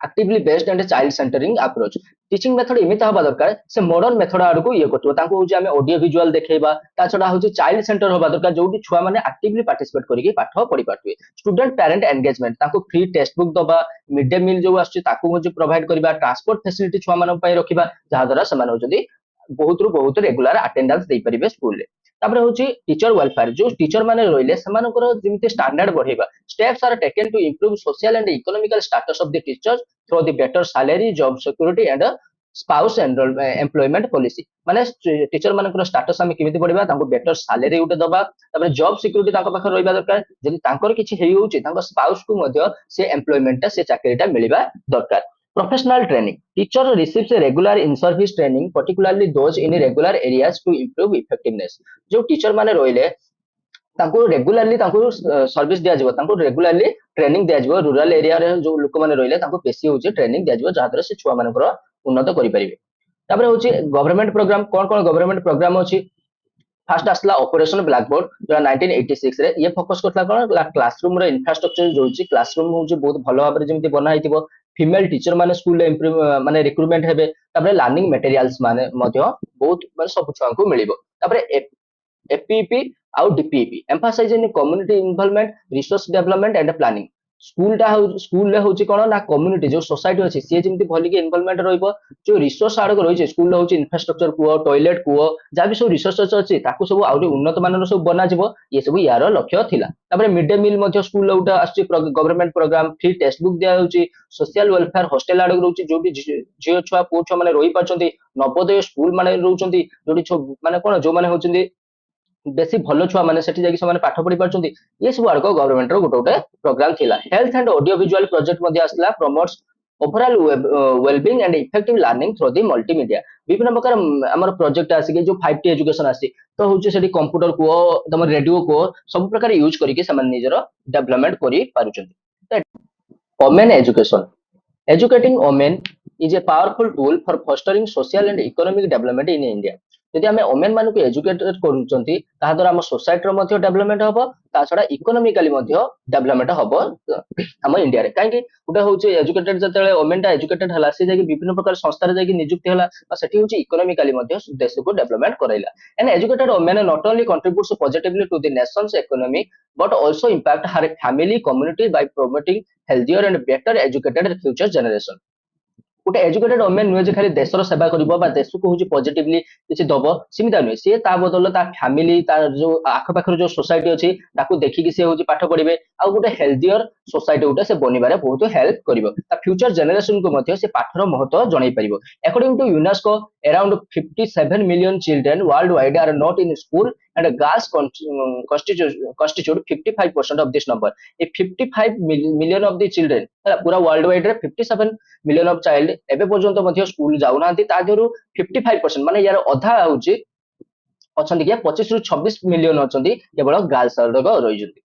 actively based and child centering approach teaching method एमिता हबा दरकार से मॉडर्न मेथड आडको ये करतो ताको होची हमें ऑडियो विजुअल देखेबा ता छडा होची चाइल्ड सेंटर हबा दरकार जोटी छुआ माने एक्टिवली पार्टिसिपेट करिके पाठ पढि पाठवे स्टूडेंट पेरेंट एंगेजमेंट ताको फ्री टेक्स्ट बुक दबा मिड डे मील जो आछी ताको होची प्रोवाइड करबा ट्रांसपोर्ट फैसिलिटी छुआ मानन पई रखिबा जहा द्वारा समान होजदी बहुत रेगुलर अटेंडेंस दे परिबे स्कूल रे तापर होची टीचर वेलफेयर जो टीचर माने रोइले समानकर जेमिति स्टैंडर्ड बढ़ेबा steps are taken to improve social and economical status of the teachers through the better salary job security and spouse employment policy माने टीचर मानकर स्टेटस हम केमिति बढ़ेबा तांको बेटर सैलरी उटे दबा तापर जॉब सिक्योरिटी तांको पाखर रहबा दरकार जदि तांकर किछि हेइ होउची तांको स्पाउस को मध्य से एम्प्लॉयमेंट से चाकरीटा मिलिबा दरकार professional training teacher receives regular in service training particularly those in regular areas to improve effectiveness जो टीचर माने रोइले तांको रेगुलरली तांको सर्विस दिया जिवो तांको रेगुलरली ट्रेनिंग दिया जिवो रूरल एरिया रे जो लोक माने रोइले तांको पेशी होची ट्रेनिंग दिया जिवो जहां से छुआ मानकर उन्नत करि परिबे तापर होची गवर्नमेंट प्रोग्राम कोन गवर्नमेंट प्रोग्राम होची फास्ट आसला ऑपरेशन ब्लैक बोर्ड जो 1986 रे ये फोकस करथला कोन क्लासरूम रे इंफ्रास्ट्रक्चर जो होची क्लासरूम होची बहुत भलो भाबरे जेमति बना हितिबो फीमेल टीचर माने स्कूल रे इंप्रूव माने रिक्रूटमेंट हेबे तापर लर्निंग मटेरियल्स माने मध्य बहुत माने सब छुआ को मिलिबो तापर एपीपी आउ DPP emphasise in community involvement resource development and planning school रे होची कोन ना कम्युनिटी जो सोसाइटी अछि से जेमति भली के इन्वॉल्वमेंट रहइबो जो रिसोर्स आडक रहिছে स्कूल रे होची इंफ्रास्ट्रक्चर को टॉयलेट को जाबि सब रिसोर्स अछि ताकू सब आउरी उन्नत मानर सब बना जिवो ये सब यार लक्ष्य थिला तापर मिड डे मील मध्य स्कूल उटा आछि government programme free text book दिया होची सोशल वेलफेयर हॉस्टल आडक रहउची जो भी जियो छुआ पो छुआ माने रहि पाचंती नवोदय स्कूल माने रहउचंती जोटी माने कोन जो माने होचंती बेसी भलो छुआ माने सेठी जाकी समान पाठ पढ़ी पारछंती ये सब आडको गवर्नमेंट रो गोटे गोटे प्रोग्राम थिला health and audio visual project मध्ये आसला promotes overall wellbeing and effective learning through the multimedia विभिन्न प्रकार हमर प्रोजेक्ट आसी के जो 5T एजुकेशन आसी तो होची सेठी कंप्यूटर को तम रेडियो को सब प्रकार यूज करिके समान निजरो डेवलपमेंट करी पारुचंती women education educating women is a powerful tool for fostering social and economic development in India यदि आम ओमेन मान को एजुकेटेड करूचंती ता द्वारा हम सोसाइटी रो मध्ये डेवलपमेंट हबो ता छडा इकोनॉमिकली मध्ये डेवलपमेंट हबो हम इंडिया रे काहे कि उटा होचे एजुकेटेड जतले ओमेन ता एजुकेटेड हला से जाकी विभिन्न प्रकार संस्था रे जाकी नियुक्ति हला सेठी होचे इकोनॉमिकली मध्ये देश को डेवलपमेंट करैला and educated women not only contributes positively to the nation's economy but also impact her family community by promoting healthier and better educated future generation ଗୋଟେ ଏଜୁକେଟେଡ ଓମେନ୍ ନୁହେଁ ଯେ ଖାଲି ଦେଶର ସେବା କରିବ ବା ଦେଶକୁ ହଉଛି ପଜିଟିଭଲି କିଛି ଦବ ସେମିତି ନୁହେଁ, ସିଏ ତା ବଦଳରେ ତା ଫ୍ୟାମିଲି ତା ଯୋଉ ଆଖପାଖରେ ଯୋଉ ସୋସାଇଟି ଅଛି ତାକୁ ଦେଖିକି ସିଏ ହଉଛି ପାଠ ପଢିବେ ଆଉ ଗୋଟେ ହେଲ୍ଦିୟର ସୋସାଇଟି ଗୋଟେ ସେ ବନିବାରେ ବହୁତ ହେଲ୍ପ କରିବ, ତା ଫ୍ୟୁଚର ଜେନେରେସନକୁ ମଧ୍ୟ ସେ ପାଠର ମହତ୍ଵ ଜଣେଇ ପାରିବ। According to UNESCO, around 57 million children worldwide are not in school and girls constitute 55% of this number. A 55 million of the children पूरा वर्ल्ड वाइड रे 57 मिलियन ऑफ चाइल्ड एबे पर्यंत मध्य स्कूल जाउनांती ता देहरु 55% माने यार अधा होउची अछंती कि 25 रु 26 मिलियन अछंती केवल गर्ल्स रहिजंती।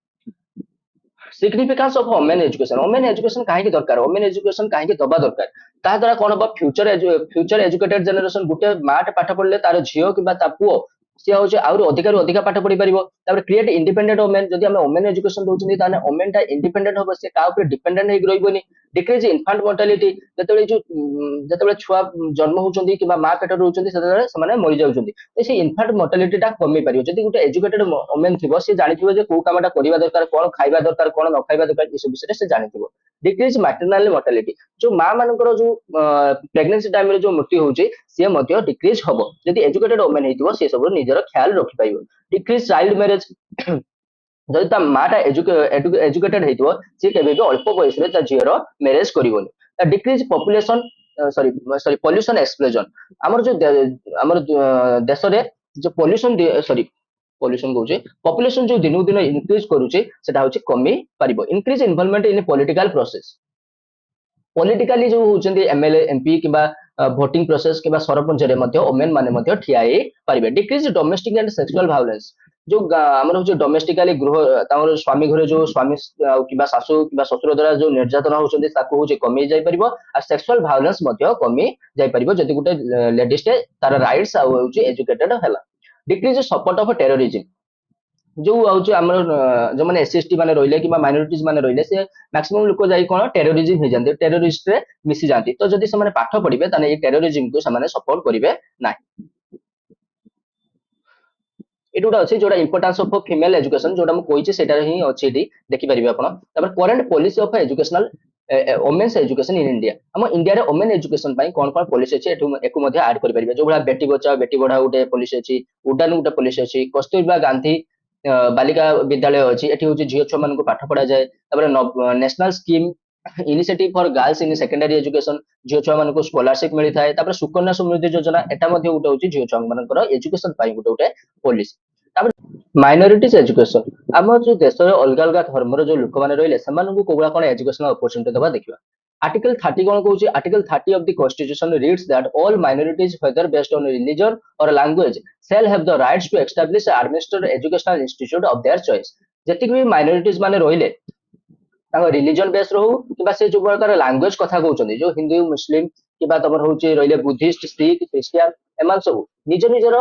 सिग्निफिकेंस ऑफ वुमेन एजुकेशन काहे की दरकार, वुमेन एजुकेशन काहे की दबा दरकार, ता द्वारा कोन बा फ्यूचर एजुकेटेड जनरेशन गुटे माट पाठ पढले तार झियो किबा ता पुओ सी हूँ आउरी अधिकार अधिका पाठ पढ़ी पार क्रिएट इंडिपेंडेंट वुमेन जदि आम वुमेन एजुकेशन दौरान ताने वुमेन टा इंडिपेंडेंट हम से का ऊपर डिपेंडेंट होइक रहइबोनी। डिक्रीज इन्फांट मोर्टालिटी जतबे छुआ जन्म होउचंदी कि मां पेट रहउचंदी सेतबे समाने मरि जाउचंदी, तो से इन्फांट मोर्टालिटी टा कमी पारियो जदि गुटे एजुकेटेड वुमेन थिबो से जानिथिबो जे को कामटा करिवा दरकार, कोन खाइबा दरकार, कोन न खाइबा दरकार, ई सब विषय से जानिथिबो। डिक्रीज मैटरनल मोर्टालिटी जो मां मानकर जो प्रेगनेंसी टाइम रे जो मृत्यु होउची से मध्य डिक्रीज हबो जदि एजुकेटेड वुमेन हेतिबो से सब निजर ख्याल रखि पाइबो। डिक्रीज चाइल्ड मैरिज जदि ता माटा एजुकेटेड हेतिबो से केबे भी अल्प बयस रे ता झियर मैरिज करिवोनी। ता decrease population sorry sorry pollution explosion हमर जो हमर देश रे जो पॉल्यूशन सॉरी पॉल्यूशन कहूचे पॉपुलेशन जो दिनू दिन इंक्रीज करूचे सेटा होची कमी पारिबो। Increase involvement in political process politically जो होचंदी एमएलए एमपी किबा भोटिंग प्रोसेस किबा सरपंच रे मध्य वुमेन माने मध्य ठियाई पारिबे। Decrease domestic and sexual violence जो हमर होचे डोमेस्टिकली गृह तावर स्वामी घरे जो स्वामी किबा सासु किबा ससुर द्वारा जो निर्यातना होचंदी ताको होचे कमी जाई परिबो आ सेक्सुअल वायलेंस मध्य कमी जाई परिबो जदि गुटे लेडीज टे तार राइट्स आ होचे एजुकेटेड हैला। डिक्रीज सपोर्ट ऑफ टेररिज्म जो आउचे हमर जो माने एसएसटी माने रहिले कि माइनॉरिटीज माने रहिले से मैक्सिमम लोक जाई कोन टेररिज्म हे जानते टेररिस्ट रे मिसी जानती, तो जदि से माने पाठ पढिबे तने ए टेररिज्म को से माने सपोर्ट करिवे ना। एटुडा अछि जोडा इंपोर्टेंस ऑफ फीमेल एजुकेशन जोडा म कोइछि सेटा ही अछि एटी देखि परिबे आपण। तबर current policy of educational women's education in India हम इंडिया रे वुमेन एजुकेशन पई कोन कोन पॉलिसी अछि एटु एको मध्ये ऐड करि परिबे जो बडा बेटी बचाओ बेटी पढ़ाओ उटे पॉलिसी अछि, उडान उटे पॉलिसी अछि, कस्तूरबा गांधी बालिका विद्यालय अछि एठी होछि झियो छ मान को पाठ पढा जाय। तबर national scheme initiative for girls in secondary education झियो छ मान को स्कॉलरशिप मिली थाए। तबर सुकन्या समृद्धि योजना एटा मध्ये उटे होछि झियो छ मानकर एजुकेशन पई उटे उटे पॉलिसी। माइनॉरिटीज एजुकेशन आम जो देश अलग अलग धर्म जो लोक मैंने रही से कोबा कौन एजुकेशनल अपॉर्चुनिटी दबा देखा। आर्टिकल 30 कौन कहूँ article 30 of the constitution reads that all minorities whether based on religion और language shall have the rights to establish and administer educational institute of their choice। जति भी माइनॉरिटीज माने रहिले ताको रिलीजन बेस रहू किबा से जो प्रकार लैंग्वेज कथा कहउचंदी जो हिंदू मुस्लिम किबा तबर होचे रहिले बुद्धिस्ट सिख क्रिश्चियन एमान सब निज निजर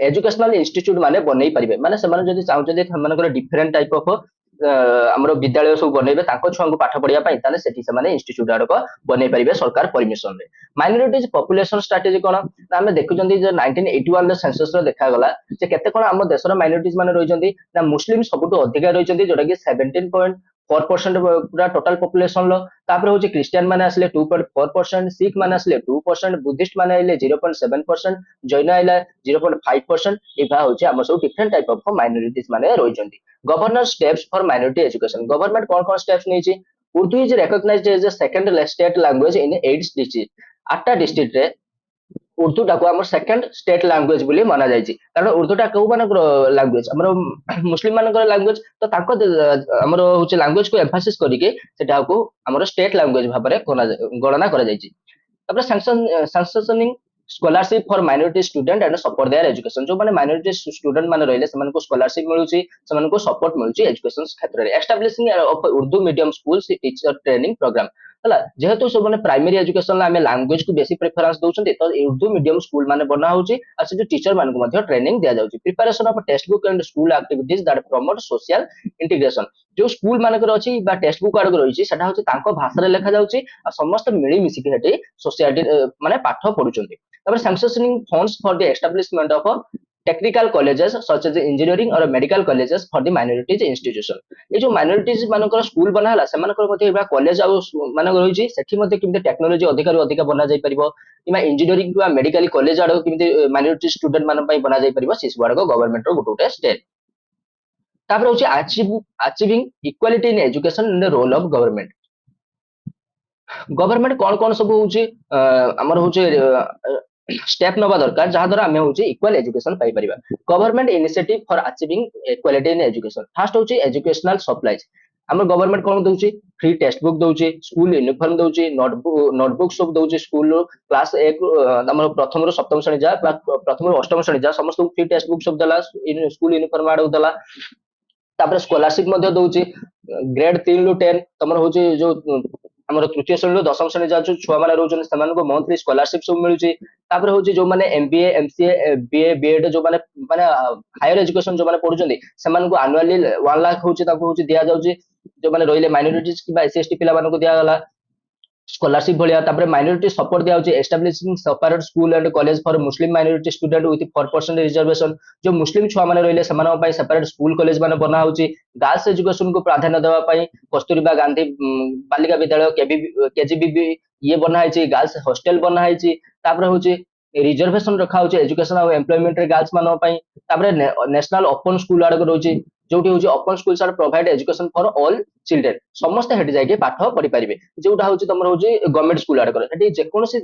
एजुकेशनल इंस्टीट्यूट माने बनै परिबे माने से माने जदि चाहउछे हमनकर डिफरेंट टाइप ऑफ हमरो विद्यालय सब बनैबे ताको छुआ को पाठ पढ़िया पई ताने सेठी से माने इंस्टीट्यूट आडक बनै परिबे सरकार परमिशन रे। माइनॉरिटीज पॉपुलेशन स्ट्रेटजी कोन ना हम देखुचंदी जे 1981 रे सेंसस रे देखा गला जे केते कोन हम देशर माइनॉरिटीज माने रहिचंदी ना मुस्लिम सबटु अधिक रहिचंदी जोटा कि 17.4% पूरा टोटल पॉपुलेशन लो। तापर होची क्रिश्चियन माने असले 2.4%, सिख माने असले 2%, बुद्धिस्ट माने आइले 0.7%, जैन आइले 0.5%। एबा होची हम सब डिफरेंट टाइप ऑफ माइनॉरिटीज माने रहिचंदी। Governor steps for minority education government कौन कौन स्टेप्स नहीं। Urdu is recognised as a second state language in 8 district. 8टा डिस्ट्रिक्ट रे उर्दू टा को हमर सेकंड स्टेट लैंग्वेज बोली माना जायछि कारण उर्दू टा को मानकर लैंग्वेज हमर मुस्लिम मानकर लैंग्वेज तो ताको हमर होचे लैंग्वेज को एम्फासिस करिके सेटा को हमर स्टेट लैंग्वेज भाबरे गणना करा जायछि। तापर sanctioning scholarship for minority student and support there education जो माने माइनॉरिटी स्टूडेंट माने रहले समान को स्कॉलरशिप मिलुची समान को सपोर्ट मिलुची एजुकेशन क्षेत्र रे। Establishing of Urdu medium schools teacher training programme हला जेहेतु सब माने प्राइमरी एजुकेशन में लैंग्वेज को बेसी प्रेफरेंस दउछन्ते तो उर्दू मीडियम स्कूल माने बना होची आ से जो टीचर मान को मध्ये ट्रेनिंग दिया जाउची। Preparation of text book and school activities that promote social integration जो स्कूल मानकर अछि बा टेक्स्ट बुक आडक रहिछि सेटा होची तांको भाषा रे लेखा जाउची आ समस्त मिली मिसी के हेटी सोसाइटी माने पाठ पढुचन्ते। तब sanctioning funds for the establishment of technical colleges such as engineering or medical colleges for the minorities institution ये जो minorities मानकर स्कूल बना हला सेमानकर मध्ये एबा कॉलेज आ मानक रहिछि सेठी मध्ये किमते टेक्नोलॉजी अधिक अधिक बना जाई परिबो किमा इंजीनियरिंग किमा मेडिकल कॉलेज आडो किमते माइनॉरिटी स्टूडेंट मान पई बना जाई परिबो सिस गुडा गवर्नमेंट रो गोटे स्टेप तापर होछि achieving equality in education in the role of government government कौन कौन सब होची हमर होची स्टेप नबा दरकार जहा द्वारा हमें होची इक्वल एजुकेशन पाई परिबा government initiative for achieving equality in education first होची एजुकेशनल सप्लाईज हमर गवर्नमेंट कोन दउची फ्री टेक्स्ट बुक दउची स्कूल यूनिफॉर्म दउची नोटबुक सब दउची स्कूल क्लास 1 हमर प्रथम रो सप्तम श्रेणी जा प्रथम रो अष्टम श्रेणी जा समस्त फ्री टेक्स्ट बुक सब दला स्कूल यूनिफॉर्म आडो दला तापर स्कॉलरशिप मध्ये दउची ग्रेड 3 लो 10 तमर होची जो हमर तृतीय श्रेणी दशम श्रेणी जा छुआ माने रहउछन समान को मंथली स्कॉलरशिप सब मिलुची तापर होची जो माने एमबीए एमसीए बीए बीएड जो माने माने हायर एजुकेशन जो माने पढुचंदी समान को एनुअली 1 लाख होची ताको होची दिया जाउची जो माने रहिले माइनॉरिटीज कि एससी एसटी पिला मानको दिया गला स्कॉलरशिप भलिया तापर माइनॉरिटी सपोर्ट दिया होची establishing separate school and college for Muslim minority student with 4% reservation जो मुस्लिम छुआ माने रहिले समान पई सेपरेट स्कूल कॉलेज माने बना होची गर्ल्स एजुकेशन को प्राधान्य देवा पई कस्तूरबा गांधी बालिका विद्यालय केजीबीबी ये बना है गर्ल्स हॉस्टल बना है तापर होची रिजर्वेशन रखा होची एजुकेशन और एम्प्लॉयमेंट रे गर्ल्स मानो पई तापर नेशनल ओपन स्कूल आड़ रोची जोटी होची open schools are provide education for all children समस्त हेड जाके पाठ पढ़ी पारिबे जोटा होची तमर होची गवर्नमेंट स्कूल आड़ कर हेटी जे कोनोसी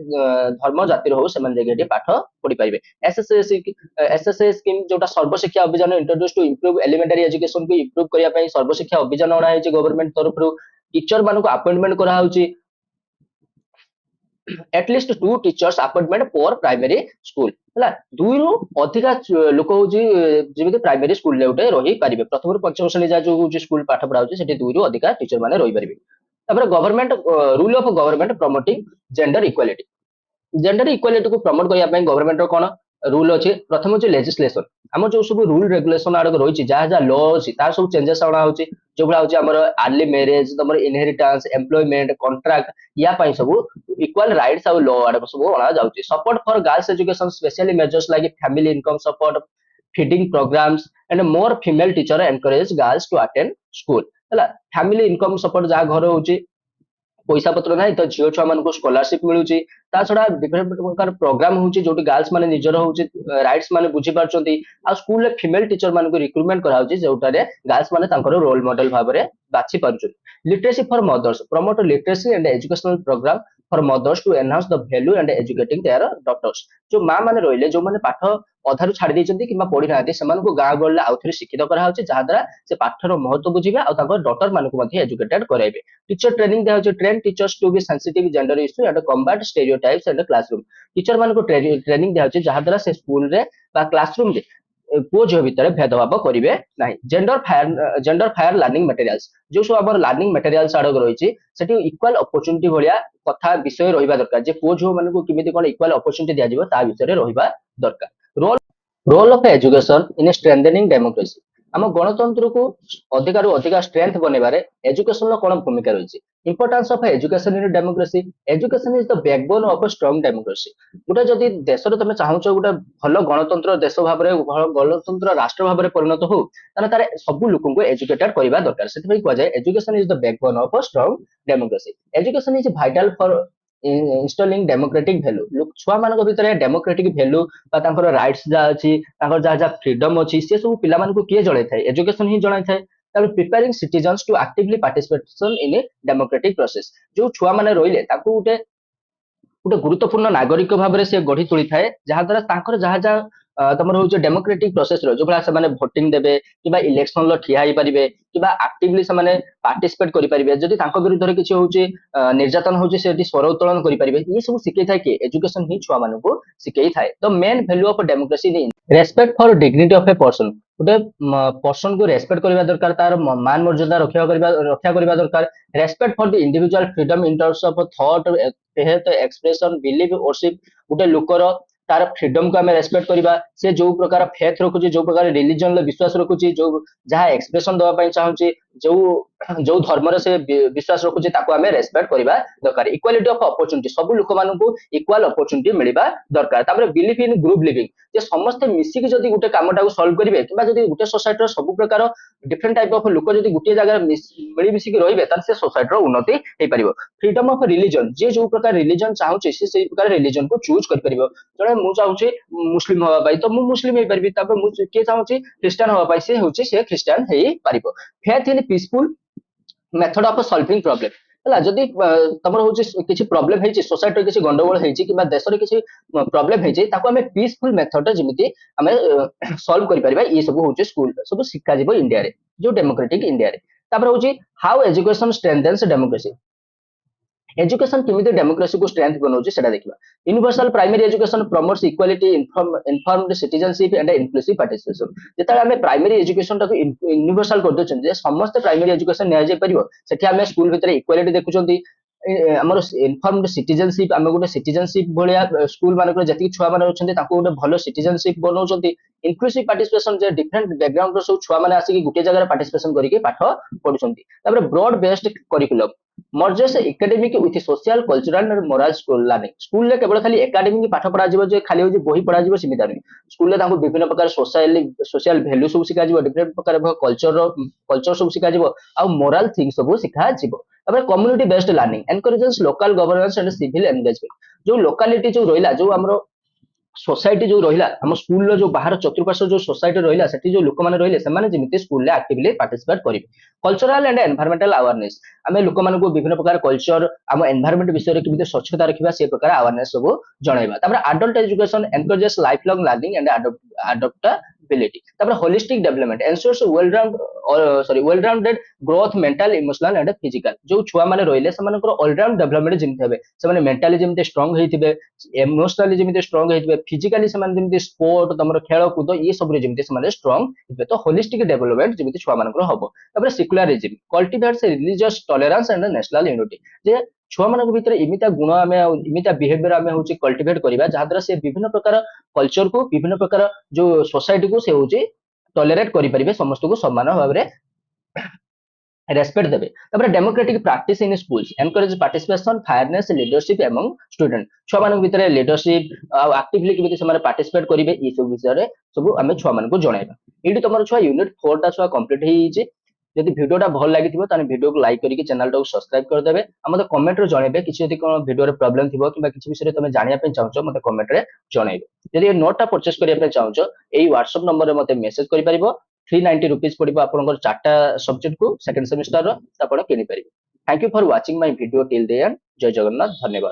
धर्म जाति रो सेमन जाके हेटी पाठ पढ़ी पारिबे एसएसए स्कीम जोटा Sarva Shiksha Abhiyan introduce to improve elementary education को इंप्रूव करिया पई सर्व शिक्षा अभियान अणा है गवर्नमेंट तरफ रो टीचर मानको अपॉइंटमेंट करा होची एटलिस्ट 2 टीचर्स अपॉइंटमेंट पर प्राइमरी स्कूल हला दुई रु अधिका लोक होची जेमिति प्राइमरी स्कूल ले उठे रही पारिबे प्रथम रु पंचम श्रेणी जा जो होची स्कूल पाठ पढा होची सेठी दुई रु अधिका टीचर माने रही पारिबे तापर government rule of government promoting gender equality को प्रमोट करिया पई गवर्नमेंट रो कोन रूल अछि प्रथम होची लेजिस्लेशन हम जो सब रूल रेगुलेशन आड़ रही जहाँ जहाँ लॉ अच्छी तार सब चेंजेस अणा होची जो भाया होची हमर अर्ली मैरिज तमर इनहेरिटेंस एम्प्लॉयमेंट कॉन्ट्रैक्ट या पई सब इक्वल राइट्स और लॉ आड़ सब अणा जाउची support for girls education specially measures like family income support feeding programmes and more female teacher encourage girls to attend school हला फैमिली इनकम सपोर्ट जहाँ घर होची पैसा पत्र ना तो झील छुआ मान स्कॉलरशिप मिलूँ ता छड़ा डिफरेंट प्रकार प्रोग्राम होची जोटी गर्ल्स माने निजर होची राइट्स माने बुझी पारछंती आ स्कूल रे फीमेल टीचर मान को रिक्रूटमेंट करा होची जोटारे गर्ल्स माने तांकर रोल मॉडल भाबरे बाछि पारछंती literacy for mothers promote literacy and educational programme for mothers to enhance the value and educating their daughters जो मां माने रहिले जो माने पाठ अधारु छाड़ी दैछंती किबा पढी नाहांती सेमान को गां गल्ला आउथरे शिक्षित करा होची जहा द्वारा से पाठर महत्व बुझिबे आ तांकर डॉटर मान को मध्ये एजुकेटेड कराइबे टीचर ट्रेनिंग दे होची train teachers to be sensitive gender issue and combat stereotypes and classroom teacher मान को ट्रेनिंग दे होची जहा द्वारा से स्कूल रे बा क्लासरूम रे पुओ झियो भितर भेदभाव करिवे नाही जेंडर फायर लर्निंग मटेरियल्स जो सब हमर लर्निंग मटेरियल्स आडक रहिछि सेठी इक्वल अपॉर्चुनिटी भलिया कथा विषय रहिबा दरकार जे पुओ झियो मानको किमिति कोन इक्वल अपॉर्चुनिटी दिया जिवो ता विषय रे रहिबा दरकार role of education in strengthening democracy आम गणतंत्र को अधिकार अधिक स्ट्रेंथ बनवारे एजुकेशन कौन भूमिका रही importance of education in democracy education is the backbone of strong democracy गोटे जदि देश तुम चाहूच गोटे भल गणतंत्र देश भाव गणतंत्र राष्ट्र भाव परिणत हो तार सब लोक एजुकेटेड करवा दरकार से कहुए education is the backbone of strong democracy education is vital for installing democratic value छुआ मान भीतर डेमोक्रेटिक वैल्यू राइट्स जहाँ अच्छी जहाँ जहाँ फ्रीडम अच्छी सी सब पिला किए जन थाए एजुकेशन ही जन थाए preparing citizens to actively participation in democratic process जो छुआ मैंने रहिले गोटे गोटे गुरुत्वपूर्ण नागरिक भाव में से गढ़ी तोली थाए जहाद्वारा जहाँ जहाँ तुम हूँ डेमोक्रेटिक प्रोसेस जो भाया से भोटिंग देवे कि इलेक्शन ठिया हो पारे कि एक्टिवली से पार्टिसिपेट करेंगे जदि विरुद्ध किसी हूँ निर्यातन होची स्वर उत्तोलन करेंगे ये सब शिखई थाए कि एजुकेशन ही छुआ मान शिखई थाए the main value of democracy respect for dignity of a person गोटे पर्सन को रेस्पेक्ट करने दरकार तार मान मर्यादा रक्षा करने दरकार respect for the individual freedom in terms of thought faith expression belief worship गोटे लोकर तार फ्रीडम को आम रेस्पेक्ट करवा से जो प्रकार फेथ रखुची जो प्रकार रिलीजन विश्वास रखुची जो जहाँ एक्सप्रेशन देवाई चाहूँगी जो जो धर्म से विश्वास रखुचे ताको आमे रेस्पेक्ट करबा दरकार इक्वालिटी ऑफ अपॉर्चुनिटी सब लोक मानकू इक्वाल अपॉर्चुनिटी मिलबा दरकार तापर बिलीफ इन ग्रुप लिविंग जे समस्त मिसिक जदी गुटे कामटा को सॉल्व करिवे किबा जदी गुटे सोसाइटी रो सब प्रकार डिफरेंट टाइप ऑफ लोक जदी गुटे जगह मिली मिसिक रहिबे तार से सोसाइटी रो उन्नति हे परिबो फ्रीडम ऑफ रिलीजन जे जो प्रकार रिलीजन चाहूचे से सेही प्रकार रिलीजन को चूज कर परिबो जणे मु चाहूचे मुस्लिम होबा पाई तो मु मुस्लिम हे परिबी तापर मु के चाहूचे क्रिश्चियन होबा पाई से होचे से क्रिश्चियन हे परिबो faith in peaceful method of solving problem ହେଲା ଯଦି ତମର ହଉଛି କିଛି ପ୍ରୋବ୍ଲେମ ହେଇଛି ସୋସାଇଟିରେ କିଛି ଗଣ୍ଡଗୋଳ ହେଇଛି କିମ୍ବା ଦେଶରେ କିଛି ପ୍ରୋବ୍ଲେମ ହେଇଛି ତାକୁ ଆମେ ପିସଫୁଲ ମେଥଡରେ ଯେମିତି ଆମେ ସଲ୍ଭ କରିପାରିବା ଇଏ ସବୁ ହଉଛି ସ୍କୁଲ ସବୁ ଶିଖାଯିବ ଇଣ୍ଡିଆରେ ଯୋଉ ଡେମୋକ୍ରେଟିକ ଇଣ୍ଡିଆରେ ତାପରେ ହଉଛି ହାଉ ଏଜୁକେସନ ଷ୍ଟ୍ରେନ୍ଥେନ୍ସ ଡେମୋକ୍ରେସି एजुकेशन केमिति डेमोक्रेसी को स्ट्रेंथ बनाउछि सेटा देखिबा universal primary education promotes equality informed citizenship and inclusive participation जेता हमें प्राइमरी एजुकेशन टाको यूनिवर्सल कर दोछन जे समस्त प्राइमरी एजुकेशन नै जाय परिबो सेठी हमें स्कूल भीतर इक्वालिटी देखुचंती ଆମର इन्फॉर्म्ड सिटीजनशिप आमे गोटे सिटीजनशिप भलिया स्कूल मानक जति छुआ माने अछंती ताको गोटे भलो सिटीजनशिप बनाउचंती इंक्लूसिव पार्टिसिपेशन जे डिफरेंट बैकग्राउंड रो सब छुआ माने आसी गुटे जगह पार्टिसिपेशन करिके पाठ पढुचंती तापर broad based curriculum merges academic with social cultural and moral school learning school ले केवल खाली एकेडमिक पाठ पढ़ा जीवो जे खाली होजी बही पढ़ा जीवो सीमित नहीं स्कूल ले ताको विभिन्न प्रकार सोशल वैल्यू सब सिखा जीवो डिफरेंट प्रकार कल्चर सब सिखा जीवो आ मोरल थिंग सब सिखा जीवो तापर community based learning encourages local governance and civil engagement जो लोकालिटी जो रहिला जो हमरो सोसाइटी जो रहिला हम स्कूल रो जो बाहर चतुर्पार्श्व जो सोसाइटी रहिला सेठी जो लोक माने रहिले सेमाने जेमिति स्कूल ले एक्टिवली पार्टिसिपेट करिवे कल्चरल एंड एनवायरमेंटल अवेयरनेस आमे लोक माने को विभिन्न प्रकार कल्चर हम एनवायरमेंट विषय रे किमिति स्वच्छता रखिबा से प्रकार अवेयरनेस सब जणाइबा तापर adult education encourages life long learning and adaptability तापर holistic development ensures well rounded growth mental emotional and physical जो छुआ माने रहिले समानकर ऑल राउंड डेवलपमेंट जेमिति हेबे से मेंटली जेमिति स्ट्रांग हेतिबे इमोशनली जेमिति स्ट्रांग हेतिबे फिजिकली से जेमिति स्पोर्ट तमर खेल कूद ये सब जेमिति से स्ट्रांग हेतिबे तो होलिस्टिक डेवलपमेंट जेमिति छुआ मानकर हबो तापर secularism cultivates religious tolerance and national unity जे छुआ मान भीतर इमिता गुण आम इमिता बिहेवियर आम हूँ कल्टिवेट करवा जहाद्वारा से विभिन्न प्रकार कल्चर को विभिन्न प्रकार जो सोसाइटी को से हूँ टॉलरेट करें समस्त को समान भाव में रेस्पेक्ट देबे तापर democratic practice in schools encourage participation fairness leadership among student छुआ मान भीतर लीडरशिप एक्टिवली केमिति से पार्टिसिपेट करेंगे ये सब विषय सब आम छुआ मान को जणाइबा एठी तुम छुआ यूनिट 4 टा छुआ कंप्लीट हो जदि वीडियोटा भल लगी ताने वीडियो को लाइक करके चैनल टाको सब्सक्राइब कर देबे आ मते कमेंट रे जणेबे किछि जदि कोन वीडियो रे प्रॉब्लम थिबो किबा किछि विषय रे तमे जानिया पे चाहछो मते कमेंट रे जणेबे जदि ए नोट टा परचेस करिया पे चाहछो एई WhatsApp नंबर रे मते मेसेज करि परिबो 390 रुपीस पड़िबो आपनकर चारटा सब्जेक्ट को सेकंड सेमेस्टर रो आपण किनि परिबे thank you for watching my video till the end जय जगन्नाथ धन्यवाद।